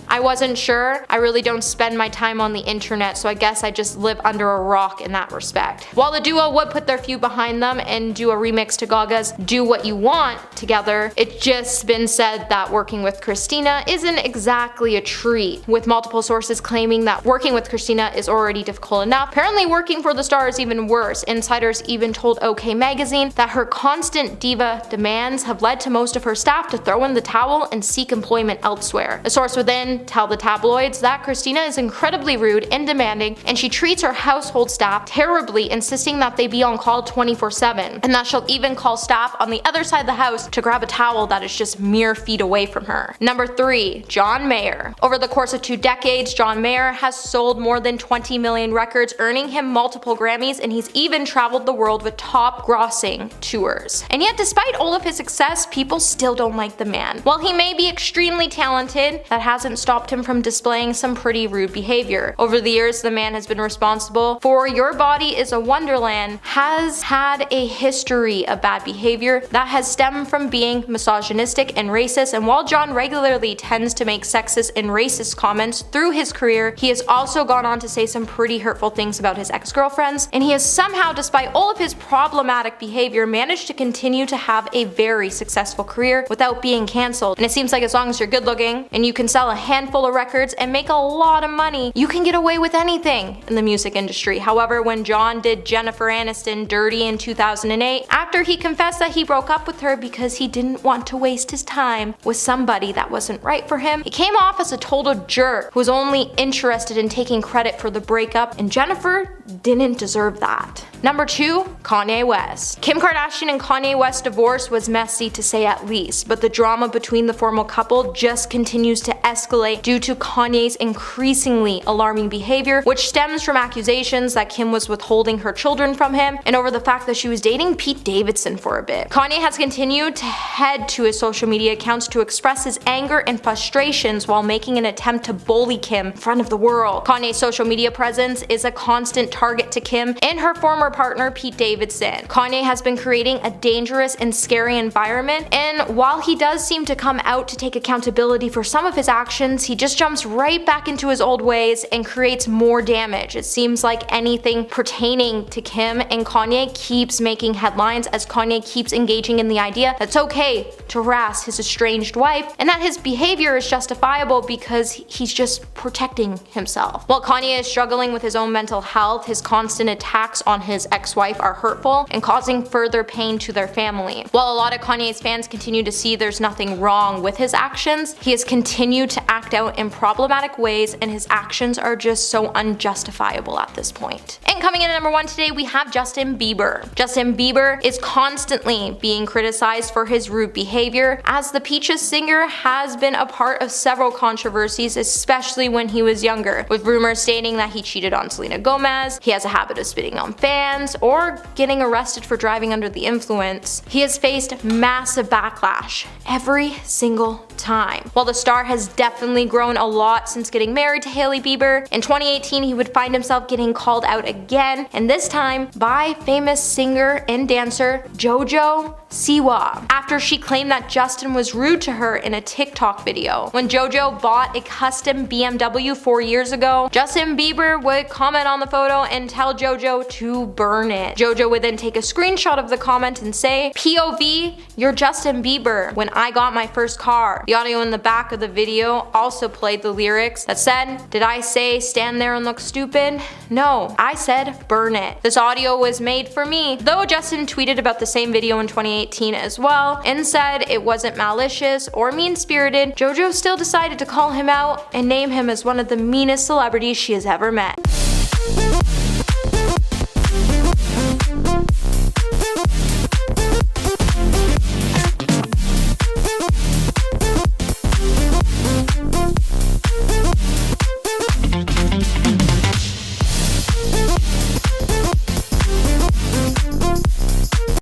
I wasn't sure. I really don't spend my time on the internet, so I guess I just live under a rock in that respect." While the duo would put their feud behind them and do a remix to Gaga's Do What You Want together, it's just been said that working with Christina isn't exactly a treat, with multiple sources claiming that working with Christina is already difficult enough. Apparently working for the star is even worse. Insiders even told OK Magazine that her constant diva demands have led to most of her staff to throw in the towel and seek employment elsewhere. A source within tell the tabloids that Christina is incredibly rude and demanding, and she treats her household staff terribly, insisting that they be on call 24/7, and that she'll even call staff on the other side of the house to grab a towel that is just mere feet away from her. Number 3. John Mayer. Over the course of 2 decades, John Mayer has sold more than 20 million records, earning him multiple Grammys, and he's even traveled the world with top grossing tours. And yet, despite all of his success, people still don't like the man. While he may be extremely talented, that hasn't stopped him from displaying some pretty rude behavior. Over the years, the man has been responsible for Your Body is a Wonderland, has had a history of bad behavior that has stemmed from being misogynistic and racist, and while John regularly tends to make sexist and racist comments through his career, he has also gone on to say some pretty hurtful things about his ex-girlfriends, and he has somehow, despite all of his problematic behavior, managed to continue to have a very successful career without being cancelled. And it seems like as long as you're good looking and you can sell a handful of records and make a lot of money, you can get away with anything in the music industry. However, when John did Jennifer Aniston dirty in 2008, after he confessed that he broke up with her because he didn't want to waste his time with somebody that wasn't right for him, he came off as a total jerk who was only interested in taking credit for the breakup, and Jennifer didn't deserve that. Number 2. Kanye West. Kim Kardashian and Kanye West's divorce was messy to say at least, but the drama between the former couple just continues to escalate due to Kanye's increasingly alarming behavior, which stems from accusations that Kim was withholding her children from him and over the fact that she was dating Pete Davidson for a bit. Kanye has continued to head to his social media accounts to express his anger and frustrations while making an attempt to bully Kim in front of the world. Kanye's social media presence is a constant target to Kim and her former partner Pete Davidson. Kanye has been creating a dangerous and scary environment, and while he does seem to come out to take accountability for some of his actions, he just jumps right back into his old ways and creates more damage. It seems like anything pertaining to Kim and Kanye keeps making headlines as Kanye keeps engaging in the idea that it's okay to harass his estranged wife and that his behavior is justifiable because he's just protecting himself. While Kanye is struggling with his own mental health, his constant attacks on his ex-wife are hurtful and causing further pain to their family. While a lot of Kanye's fans continue to see there's nothing wrong with his actions, he has continued to act out in problematic ways, and his actions are just so unjustifiable at this point. And coming in at number 1 today, we have Justin Bieber. Justin Bieber is constantly being criticized for his rude behavior, as the Peaches singer has been a part of several controversies, especially when he was younger, with rumors stating that he cheated on Selena Gomez, he has a habit of spitting on fans, or getting arrested for driving under the influence. He has faced massive backlash every single time. While the star has definitely grown a lot since getting married to Hailey Bieber, in 2018 he would find himself getting called out again, and this time by famous singer and dancer JoJo Siwa, after she claimed that Justin was rude to her in a TikTok video. When JoJo bought a custom BMW 4 years ago, Justin Bieber would comment on the photo and tell JoJo to burn it. JoJo would then take a screenshot of the comment and say, "POV, you're Justin Bieber when I got my first car." The audio in the back of the video also played the lyrics that said, "Did I say stand there and look stupid? No, I said burn it." This audio was made for me, though Justin tweeted about the same video in 2018 as well and said it wasn't malicious or mean-spirited. JoJo still decided to call him out and name him as one of the meanest celebrities she has ever met.